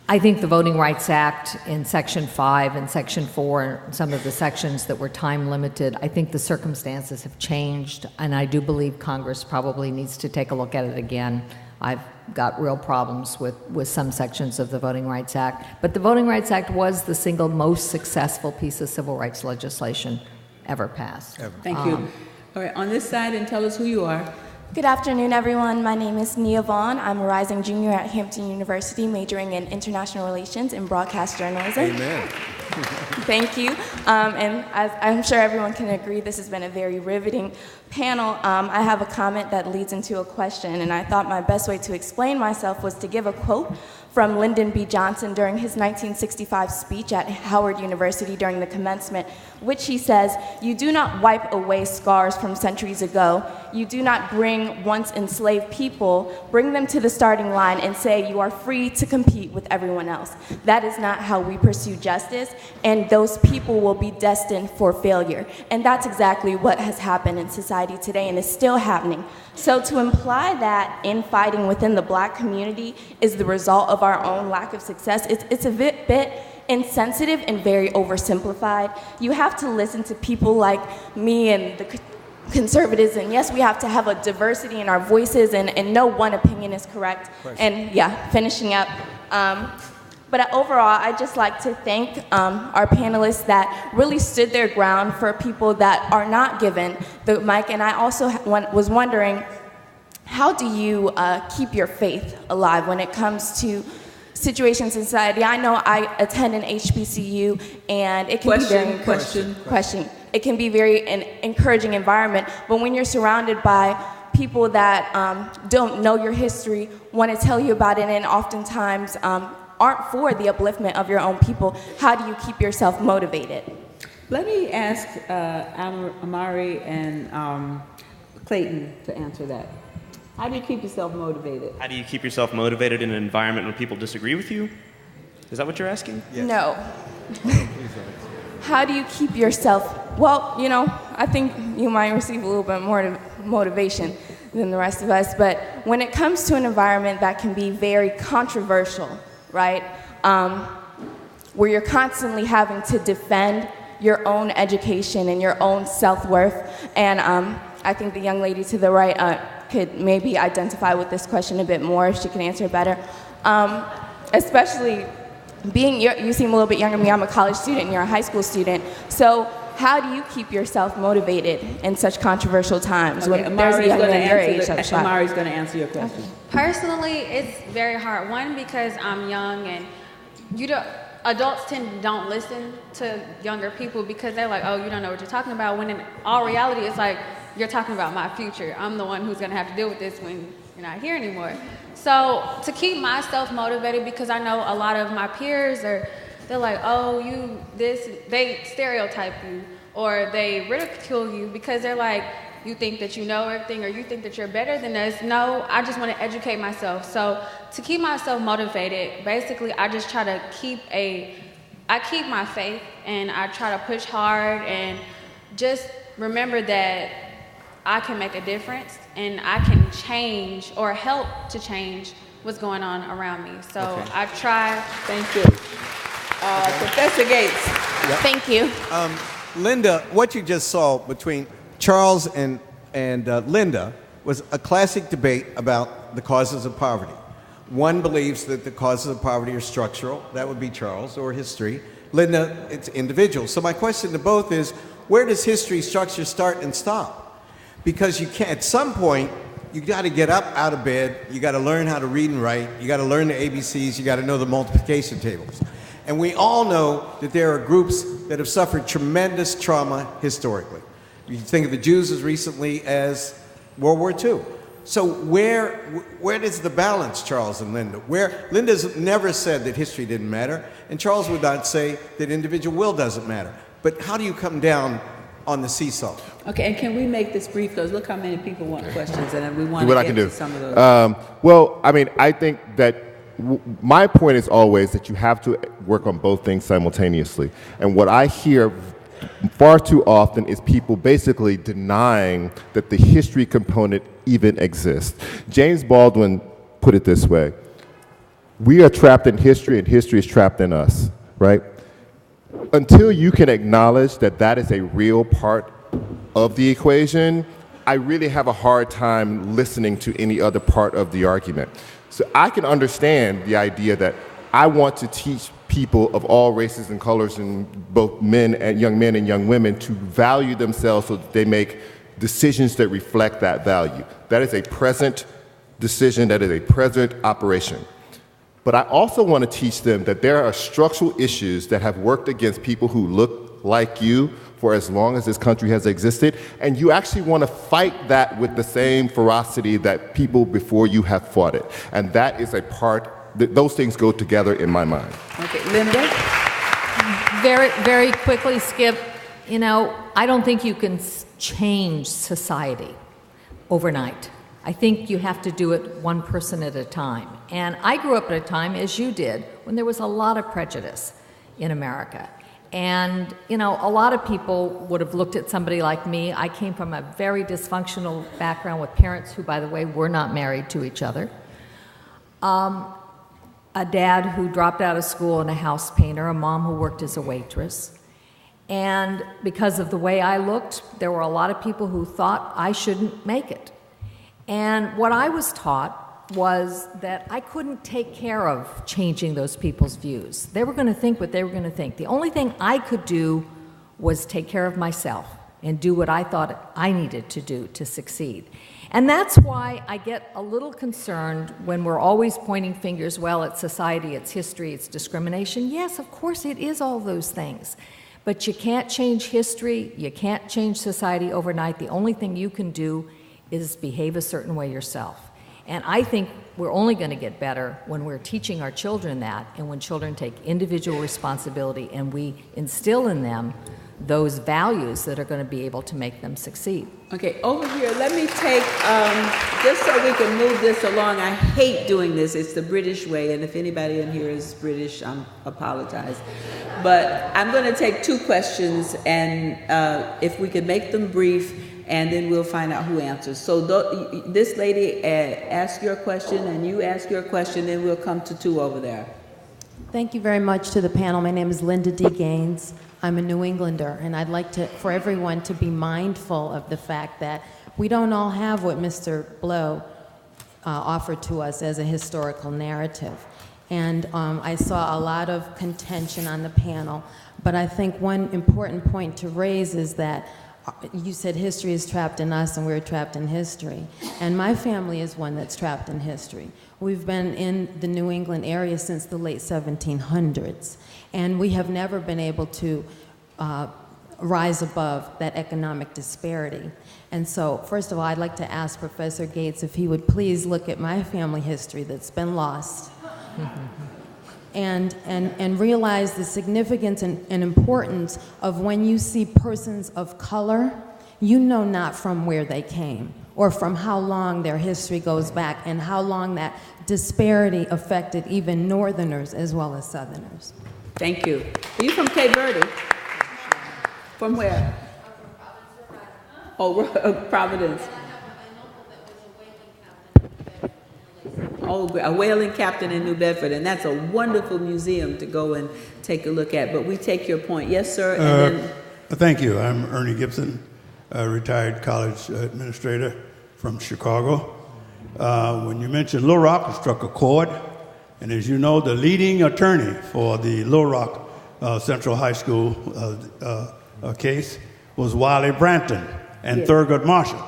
I think the Voting Rights Act in Section 5 and Section 4, and some of the sections that were time limited, I think the circumstances have changed, and I do believe Congress probably needs to take a look at it again. I've got real problems with some sections of the Voting Rights Act, but the Voting Rights Act was the single most successful piece of civil rights legislation ever passed. Thank you. All right, on this side, and tell us who you are. Good afternoon, everyone. My name is Nia Vaughn. I'm a rising junior at Hampton University, majoring in international relations and broadcast journalism. Amen. Thank you. And as I'm sure everyone can agree, this has been a very riveting panel. I have a comment that leads into a question, and I thought my best way to explain myself was to give a quote from Lyndon B. Johnson during his 1965 speech at Howard University during the commencement, which he says, "You do not wipe away scars from centuries ago. You do not bring once enslaved people, bring them to the starting line and say you are free to compete with everyone else. That is not how we pursue justice, and those people will be destined for failure." And that's exactly what has happened in society today and is still happening. So to imply that infighting within the Black community is the result of our own lack of success, it's a bit insensitive and very oversimplified. You have to listen to people like me and the conservatives, and yes, we have to have a diversity in our voices, and no one opinion is correct. And yeah, finishing up. But overall, I'd just like to thank our panelists that really stood their ground for people that are not given the mic. And I also was wondering, how do you keep your faith alive when it comes to situations in society? I know I attend an HBCU, and it can be very question. It can be an encouraging environment, but when you're surrounded by people that don't know your history, want to tell you about it, and oftentimes aren't for the upliftment of your own people, how do you keep yourself motivated? Let me ask Amari and Clayton to answer that. How do you keep yourself motivated? How do you keep yourself motivated in an environment when people disagree with you? Is that what you're asking? Yes. No. how do you keep yourself, well, you know, I think you might receive a little bit more motivation than the rest of us, but when it comes to an environment that can be very controversial, right, where you're constantly having to defend your own education and your own self-worth, and I think the young lady to the right could maybe identify with this question a bit more if she can answer it better, especially being, you seem a little bit younger than me, I'm a college student and you're a high school student, so how do you keep yourself motivated in such controversial times when there's a young man your age that's shy? Amari's going to answer your question. Personally, it's very hard. One, because I'm young and adults don't listen to younger people because they're like, oh, you don't know what you're talking about, when in all reality, it's like, you're talking about my future. I'm the one who's going to have to deal with this when you're not here anymore. So to keep myself motivated, because I know a lot of my peers they're like, oh, they stereotype you or they ridicule you because they're like, you think that you know everything or you think that you're better than us. No, I just want to educate myself. So to keep myself motivated, basically I just try to keep my faith and I try to push hard and just remember that I can make a difference and I can change or help to change what's going on around me. So okay. I try. Thank you. Professor Gates. Yep. Thank you. Linda, what you just saw between Charles and Linda was a classic debate about the causes of poverty. One believes that the causes of poverty are structural. That would be Charles, or history. Linda, it's individual. So my question to both is, where does history structure start and stop? Because you can't, at some point, you got to get up out of bed, you got to learn how to read and write, you got to learn the ABCs, you got to know the multiplication tables. And we all know that there are groups that have suffered tremendous trauma historically. You think of the Jews as recently as World War II. So where is the balance, Charles and Linda? Linda's never said that history didn't matter, and Charles would not say that individual will doesn't matter. But how do you come down on the seesaw? Okay, and can we make this brief? Because look how many people want questions, and we want to get to some of those. Well, I mean, I think that my point is always that you have to work on both things simultaneously. And what I hear far too often is people basically denying that the history component even exists. James Baldwin put it this way: we are trapped in history and history is trapped in us, right? Until you can acknowledge that that is a real part of the equation, I really have a hard time listening to any other part of the argument. So I can understand the idea that I want to teach people of all races and colors, and both men and young women, to value themselves so that they make decisions that reflect that value. That is a present decision, that is a present operation. But I also want to teach them that there are structural issues that have worked against people who look like you for as long as this country has existed, and you actually want to fight that with the same ferocity that people before you have fought it. And that is a part, those things go together in my mind. Okay, Linda? Very, very quickly, Skip, you know, I don't think you can change society overnight. I think you have to do it one person at a time. And I grew up at a time, as you did, when there was a lot of prejudice in America. And, you know, a lot of people would have looked at somebody like me. I came from a very dysfunctional background with parents who, by the way, were not married to each other. A dad who dropped out of school and a house painter, a mom who worked as a waitress. And because of the way I looked, there were a lot of people who thought I shouldn't make it. And what I was taught was that I couldn't take care of changing those people's views. They were going to think what they were going to think. The only thing I could do was take care of myself and do what I thought I needed to do to succeed. And that's why I get a little concerned when we're always pointing fingers, well, it's society, it's history, it's discrimination. Yes, of course it is all those things. But you can't change history, you can't change society overnight. The only thing you can do is behave a certain way yourself. And I think we're only going to get better when we're teaching our children that, and when children take individual responsibility and we instill in them those values that are going to be able to make them succeed. Okay, over here, let me take, just so we can move this along, I hate doing this, it's the British way, and if anybody in here is British, I apologize. But I'm going to take 2 questions, and if we could make them brief, and then we'll find out who answers. So this lady ask your question, and you ask your question, then we'll come to 2 over there. Thank you very much to the panel. My name is Linda D. Gaines. I'm a New Englander, and I'd like for everyone to be mindful of the fact that we don't all have what Mr. Blow offered to us as a historical narrative. And I saw a lot of contention on the panel, but I think one important point to raise is that you said history is trapped in us and we're trapped in history. And my family is one that's trapped in history. We've been in the New England area since the late 1700s. And we have never been able to rise above that economic disparity. And so, first of all, I'd like to ask Professor Gates if he would please look at my family history that's been lost and realize the significance and importance of when you see persons of color, you know not from where they came or from how long their history goes back and how long that disparity affected even Northerners as well as Southerners. Thank you. Are you from Cape Verde? From where? Oh, Providence. Oh, a whaling captain in New Bedford, and that's a wonderful museum to go and take a look at. But we take your point. Yes, sir. And then thank you. I'm Ernie Gibson, a retired college administrator from Chicago. When you mentioned Little Rock, it struck a chord. And as you know, the leading attorney for the Little Rock Central High School case was Wiley Branton and Yes. Thurgood Marshall.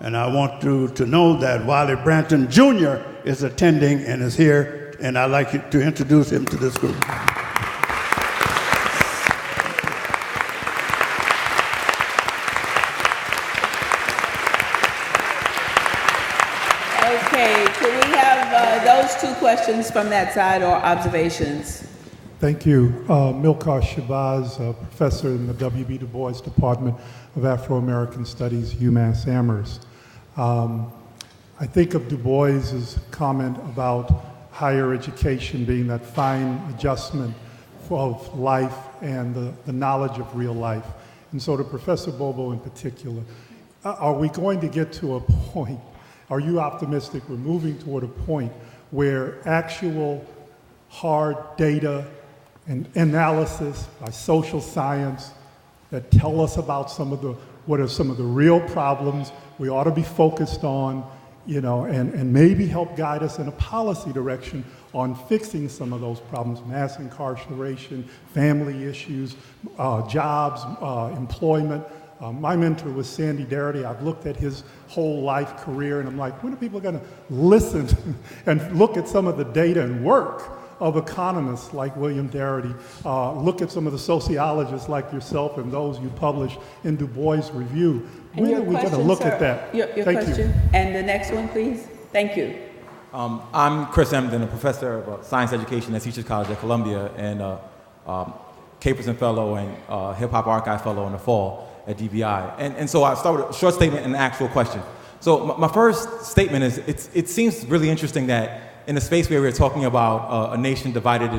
And I want to know that Wiley Branton Jr. is attending and is here, and I'd like to introduce him to this group. okay, can we have those 2 questions from that side or observations? Thank you. Milkar Chavez, professor in the W.B. Du Bois Department of Afro-American Studies, UMass Amherst. I think of Du Bois's comment about higher education being that fine adjustment of life and the knowledge of real life. And so to Professor Bobo in particular, are we going to get to a point, are you optimistic we're moving toward a point where actual hard data and analysis by social science that tell us about what are some of the real problems we ought to be focused on, and maybe help guide us in a policy direction on fixing some of those problems, mass incarceration, family issues, jobs, employment. My mentor was Sandy Darity. I've looked at his whole life career, and I'm like, when are people going to listen and look at some of the data and work of economists like William Darity, look at some of the sociologists like yourself and those you publish in Du Bois Review. When are we going to look at that? Your Thank question. you. And the next one, please. Thank you. I'm Chris Emden, a professor of science education at Teachers College at Columbia and Caperson Fellow and Hip Hop Archive Fellow in the fall at DBI. And so I start with a short statement and an actual question. So my first statement is, it seems really interesting that in a space where we're talking about a nation divided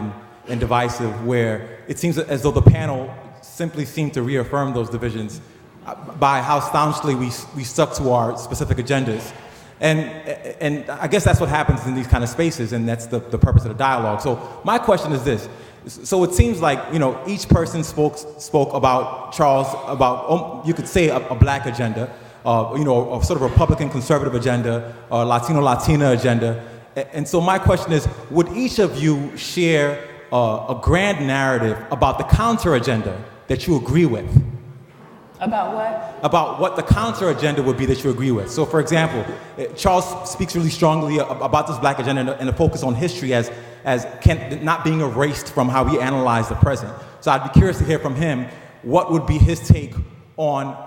and divisive, where it seems as though the panel simply seemed to reaffirm those divisions by how staunchly we stuck to our specific agendas. And I guess that's what happens in these kind of spaces, and that's the purpose of the dialogue. So my question is this. So it seems like, each person spoke about Charles, about, you could say a black agenda, a sort of Republican conservative agenda, a Latino-Latina agenda. And so my question is, would each of you share a grand narrative about the counter agenda that you agree with? About what? About what the counter agenda would be that you agree with. So for example, Charles speaks really strongly about this black agenda and the focus on history as not being erased from how we analyze the present. So I'd be curious to hear from him, what would be his take on,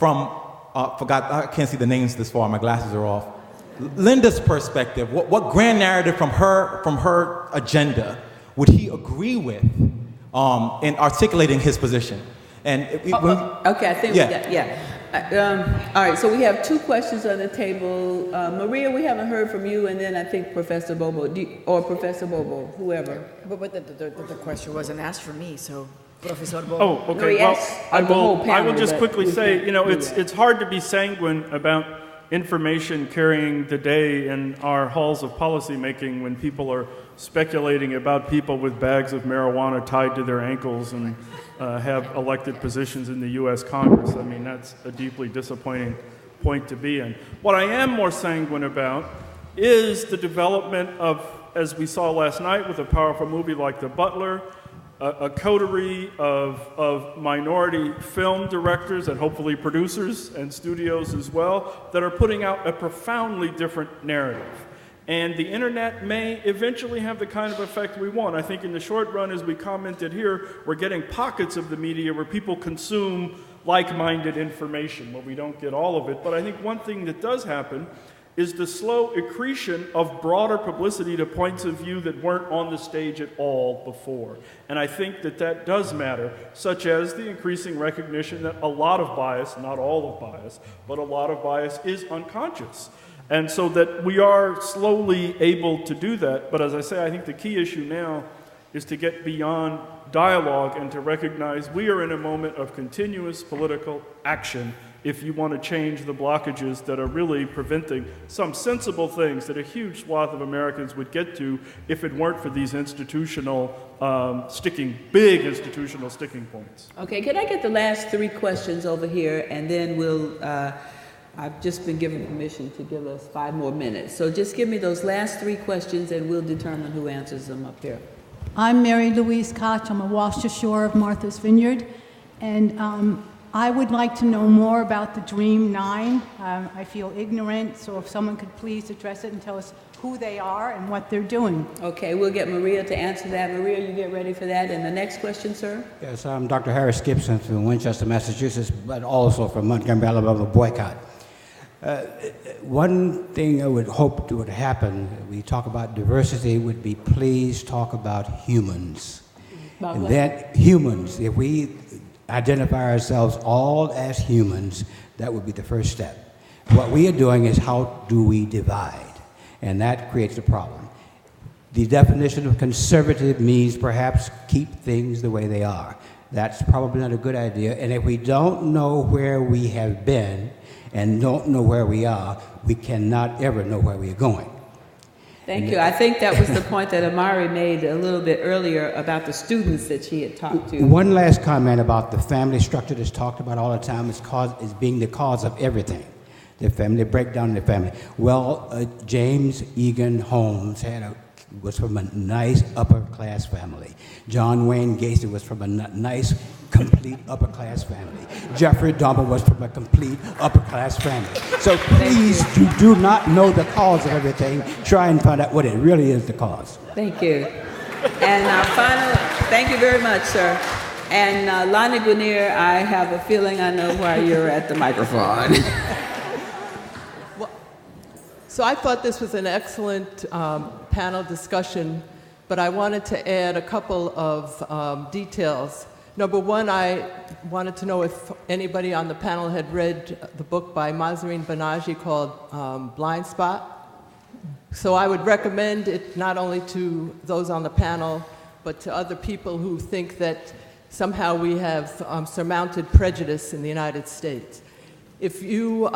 I can't see the names this far, my glasses are off. Linda's perspective, what grand narrative from her agenda would he agree with in articulating his position? And okay, I think yeah. we got, all right, so we have 2 questions on the table. Maria, we haven't heard from you, and then I think Professor Bobo, or Professor Bobo, whoever. But the question wasn't asked for me, so Professor Bobo. Oh, okay. Well, I will just quickly say, you know, it's hard to be sanguine about information carrying the day in our halls of policymaking when people are speculating about people with bags of marijuana tied to their ankles and have elected positions in the U.S. Congress. I mean, that's a deeply disappointing point to be in. What I am more sanguine about is the development of, as we saw last night with a powerful movie like The Butler, a coterie of minority film directors and hopefully producers and studios as well that are putting out a profoundly different narrative. And the internet may eventually have the kind of effect we want. I think in the short run, as we commented here, we're getting pockets of the media where people consume like-minded information. Well, we don't get all of it, but I think one thing that does happen is the slow accretion of broader publicity to points of view that weren't on the stage at all before. And I think that that does matter, such as the increasing recognition that a lot of bias, not all of bias, but a lot of bias is unconscious. And so that we are slowly able to do that. But as I say, I think the key issue now is to get beyond dialogue and to recognize we are in a moment of continuous political action if you want to change the blockages that are really preventing some sensible things that a huge swath of Americans would get to if it weren't for these institutional big institutional sticking points. Okay, can I get the last 3 questions over here, and then we'll, I've just been given permission to give us 5 more minutes. So just give me those last 3 questions and we'll determine who answers them up here. I'm Mary Louise Koch. I'm a Worcester Shore of Martha's Vineyard. And I would like to know more about the Dream 9. I feel ignorant, so if someone could please address it and tell us who they are and what they're doing. Okay, we'll get Maria to answer that. Maria, you get ready for that. And the next question, sir? Yes, I'm Dr. Harris Gibson from Winchester, Massachusetts, but also from Montgomery, Alabama, boycott. One thing I would hope would happen, we talk about diversity, would be please talk about humans. About and what? that humans, if we identify ourselves all as humans, that would be the first step. What we are doing is how do we divide? And that creates a problem. The definition of conservative means perhaps keep things the way they are. That's probably not a good idea. And if we don't know where we have been and don't know where we are, we cannot ever know where we are going. Thank you. I think that was the point that Amari made a little bit earlier about the students that she had talked to. One last comment about the family structure that's talked about all the time is being the cause of everything. The family breakdown in the family. Well, James Egan Holmes was from a nice upper-class family. John Wayne Gacy was from a nice, complete upper-class family. Jeffrey Dahmer was from a complete upper-class family. So please do not know the cause of everything. Try and find out what it really is the cause. Thank you. And final, thank you very much, sir. And Lonnie Guinier, I have a feeling I know why you're at the microphone. So I thought this was an excellent panel discussion, but I wanted to add a couple of details. Number one, I wanted to know if anybody on the panel had read the book by Mahzarin Banaji called Blind Spot. So I would recommend it not only to those on the panel, but to other people who think that somehow we have surmounted prejudice in the United States. If you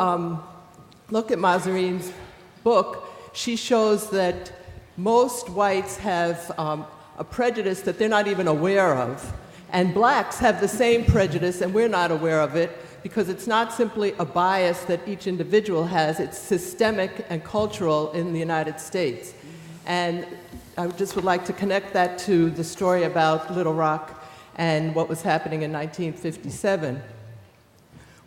look at Mahzarin's book, she shows that most whites have a prejudice that they're not even aware of. And blacks have the same prejudice, and we're not aware of it, because it's not simply a bias that each individual has, it's systemic and cultural in the United States. And I just would like to connect that to the story about Little Rock and what was happening in 1957.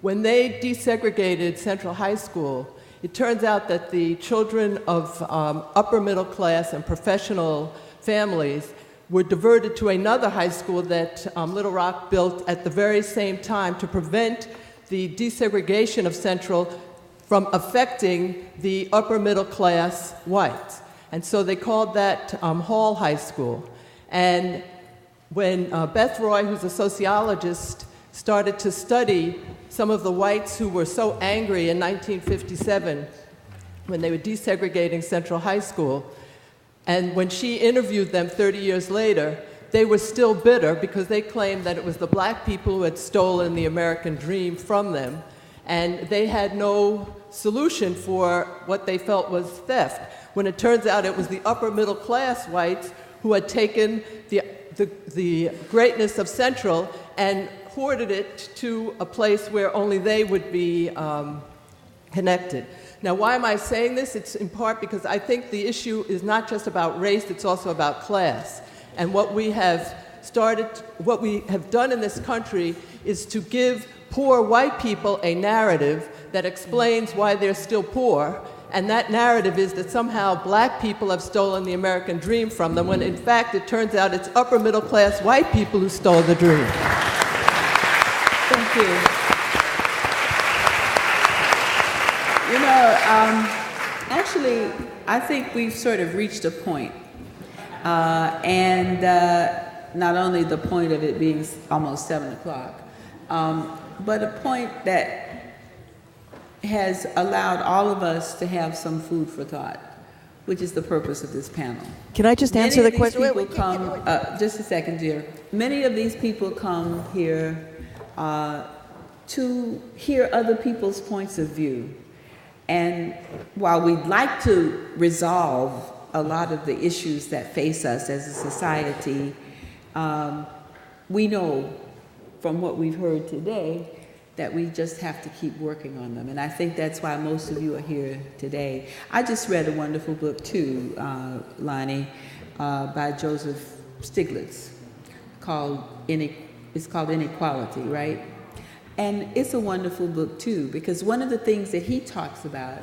When they desegregated Central High School, it turns out that the children of upper middle class and professional families were diverted to another high school that Little Rock built at the very same time to prevent the desegregation of Central from affecting the upper middle class whites. And so they called that Hall High School. And when Beth Roy, who's a sociologist, started to study some of the whites who were so angry in 1957 when they were desegregating Central High School. And when she interviewed them 30 years later, they were still bitter because they claimed that it was the black people who had stolen the American dream from them. And they had no solution for what they felt was theft, when it turns out it was the upper middle class whites who had taken the greatness of Central and hoarded it to a place where only they would be connected. Now, why am I saying this? It's in part because I think the issue is not just about race, it's also about class. And what we have done in this country is to give poor white people a narrative that explains why they're still poor, and that narrative is that somehow black people have stolen the American dream from them, when in fact it turns out it's upper middle class white people who stole the dream. Thank you. You know, actually, I think we've sort of reached a point, and not only the point of it being almost 7 o'clock, but a point that has allowed all of us to have some food for thought, which is the purpose of this panel. Can I just answer the question? Just a second, dear. Many of these people come here to hear other people's points of view. And while we'd like to resolve a lot of the issues that face us as a society, we know from what we've heard today that we just have to keep working on them. And I think that's why most of you are here today. I just read a wonderful book too, Lonnie, by Joseph Stiglitz, it's called Inequality, right? And it's a wonderful book too, because one of the things that he talks about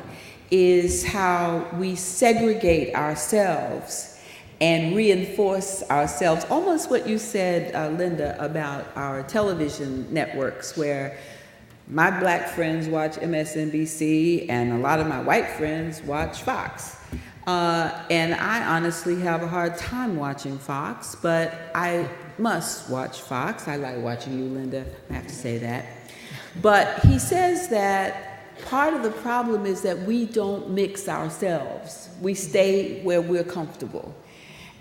is how we segregate ourselves and reinforce ourselves, almost what you said, Linda, about our television networks, where my black friends watch MSNBC and a lot of my white friends watch Fox. And I honestly have a hard time watching Fox, but I must watch Fox. I like watching you, Linda, I have to say that. But he says that part of the problem is that we don't mix ourselves. We stay where we're comfortable.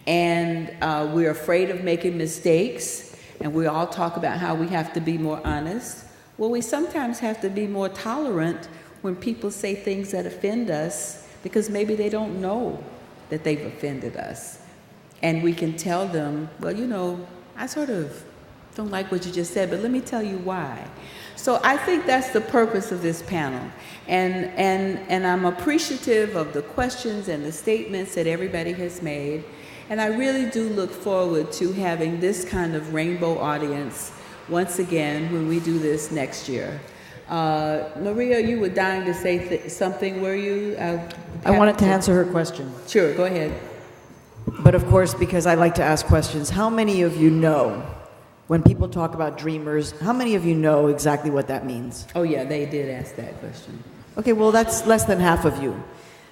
And we're afraid of making mistakes, and we all talk about how we have to be more honest. Well, we sometimes have to be more tolerant when people say things that offend us, because maybe they don't know that they've offended us. And we can tell them, well, you know, I sort of don't like what you just said, but let me tell you why. So I think that's the purpose of this panel. And I'm appreciative of the questions and the statements that everybody has made. And I really do look forward to having this kind of rainbow audience once again when we do this next year. Maria, you were dying to say something, were you? I wanted to answer her question. Sure, go ahead. But of course, because I like to ask questions, how many of you know, when people talk about dreamers, how many of you know exactly what that means? Oh yeah, they did ask that question. Okay, well that's less than half of you.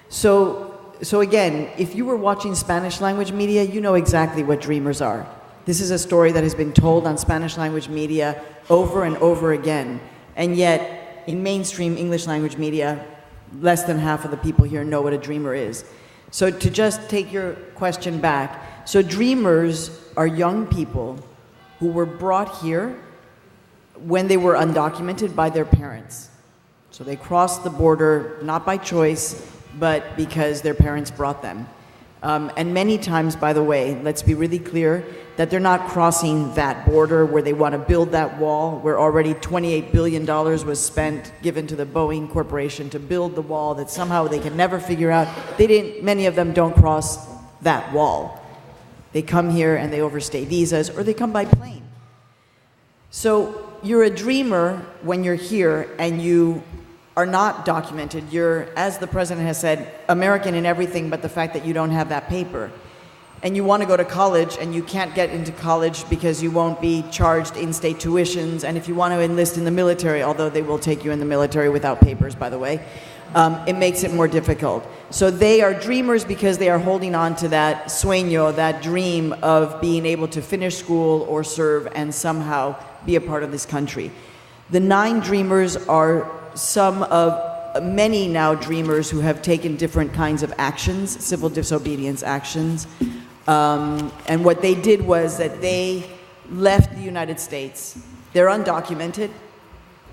So again, if you were watching Spanish language media, you know exactly what dreamers are. This is a story that has been told on Spanish language media over and over again. And yet, in mainstream English language media, less than half of the people here know what a dreamer is. So to just take your question back, so dreamers are young people who were brought here when they were undocumented by their parents. So they crossed the border, not by choice, but because their parents brought them. And many times, by the way, let's be really clear, that they're not crossing that border where they want to build that wall, where already $28 billion was spent, given to the Boeing Corporation to build the wall that somehow they can never figure out. Many of them don't cross that wall. They come here and they overstay visas, or they come by plane. So you're a dreamer when you're here and you are not documented. You're, as the president has said, American in everything but the fact that you don't have that paper. And you want to go to college and you can't get into college because you won't be charged in-state tuitions. And if you want to enlist in the military, although they will take you in the military without papers, by the way, it makes it more difficult. So they are dreamers because they are holding on to that sueño, that dream of being able to finish school or serve and somehow be a part of this country. The 9 dreamers are some of many now dreamers who have taken different kinds of actions, civil disobedience actions. And what they did was that they left the United States. They're undocumented.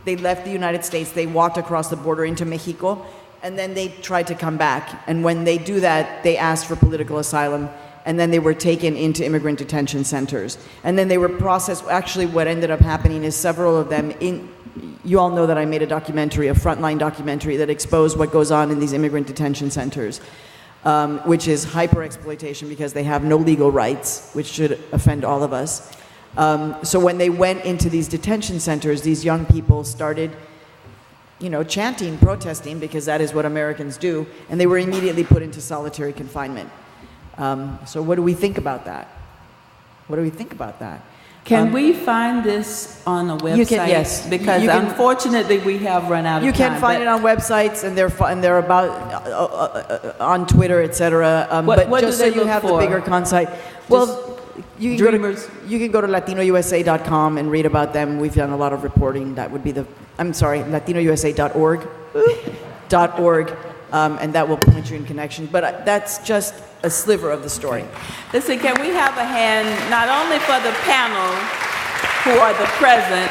They left the United States. They walked across the border into Mexico, and then they tried to come back. And when they do that, they asked for political asylum, and then they were taken into immigrant detention centers. And then they were processed. Actually, what ended up happening is several of them you all know that I made a documentary, a frontline documentary, that exposed what goes on in these immigrant detention centers, which is hyper-exploitation because they have no legal rights, which should offend all of us. So when they went into these detention centers, these young people started, chanting, protesting, because that is what Americans do, and they were immediately put into solitary confinement. So what do we think about that? What do we think about that? Can we find this on a website? You can, yes. Because unfortunately we have run out of time. You can find it on websites, and they're about on Twitter, etc. But just so you have the bigger concept. Well, you can go to latinousa.com and read about them. We've done a lot of reporting. That would be latinousa.org. .org, and that will point you in connection. But that's just a sliver of the story. Listen, can we have a hand not only for the panel who are the present,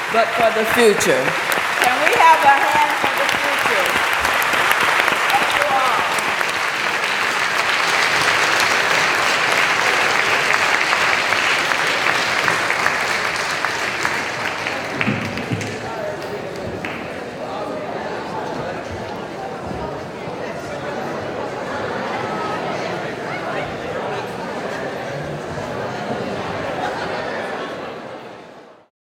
but for the future? Can we have a hand for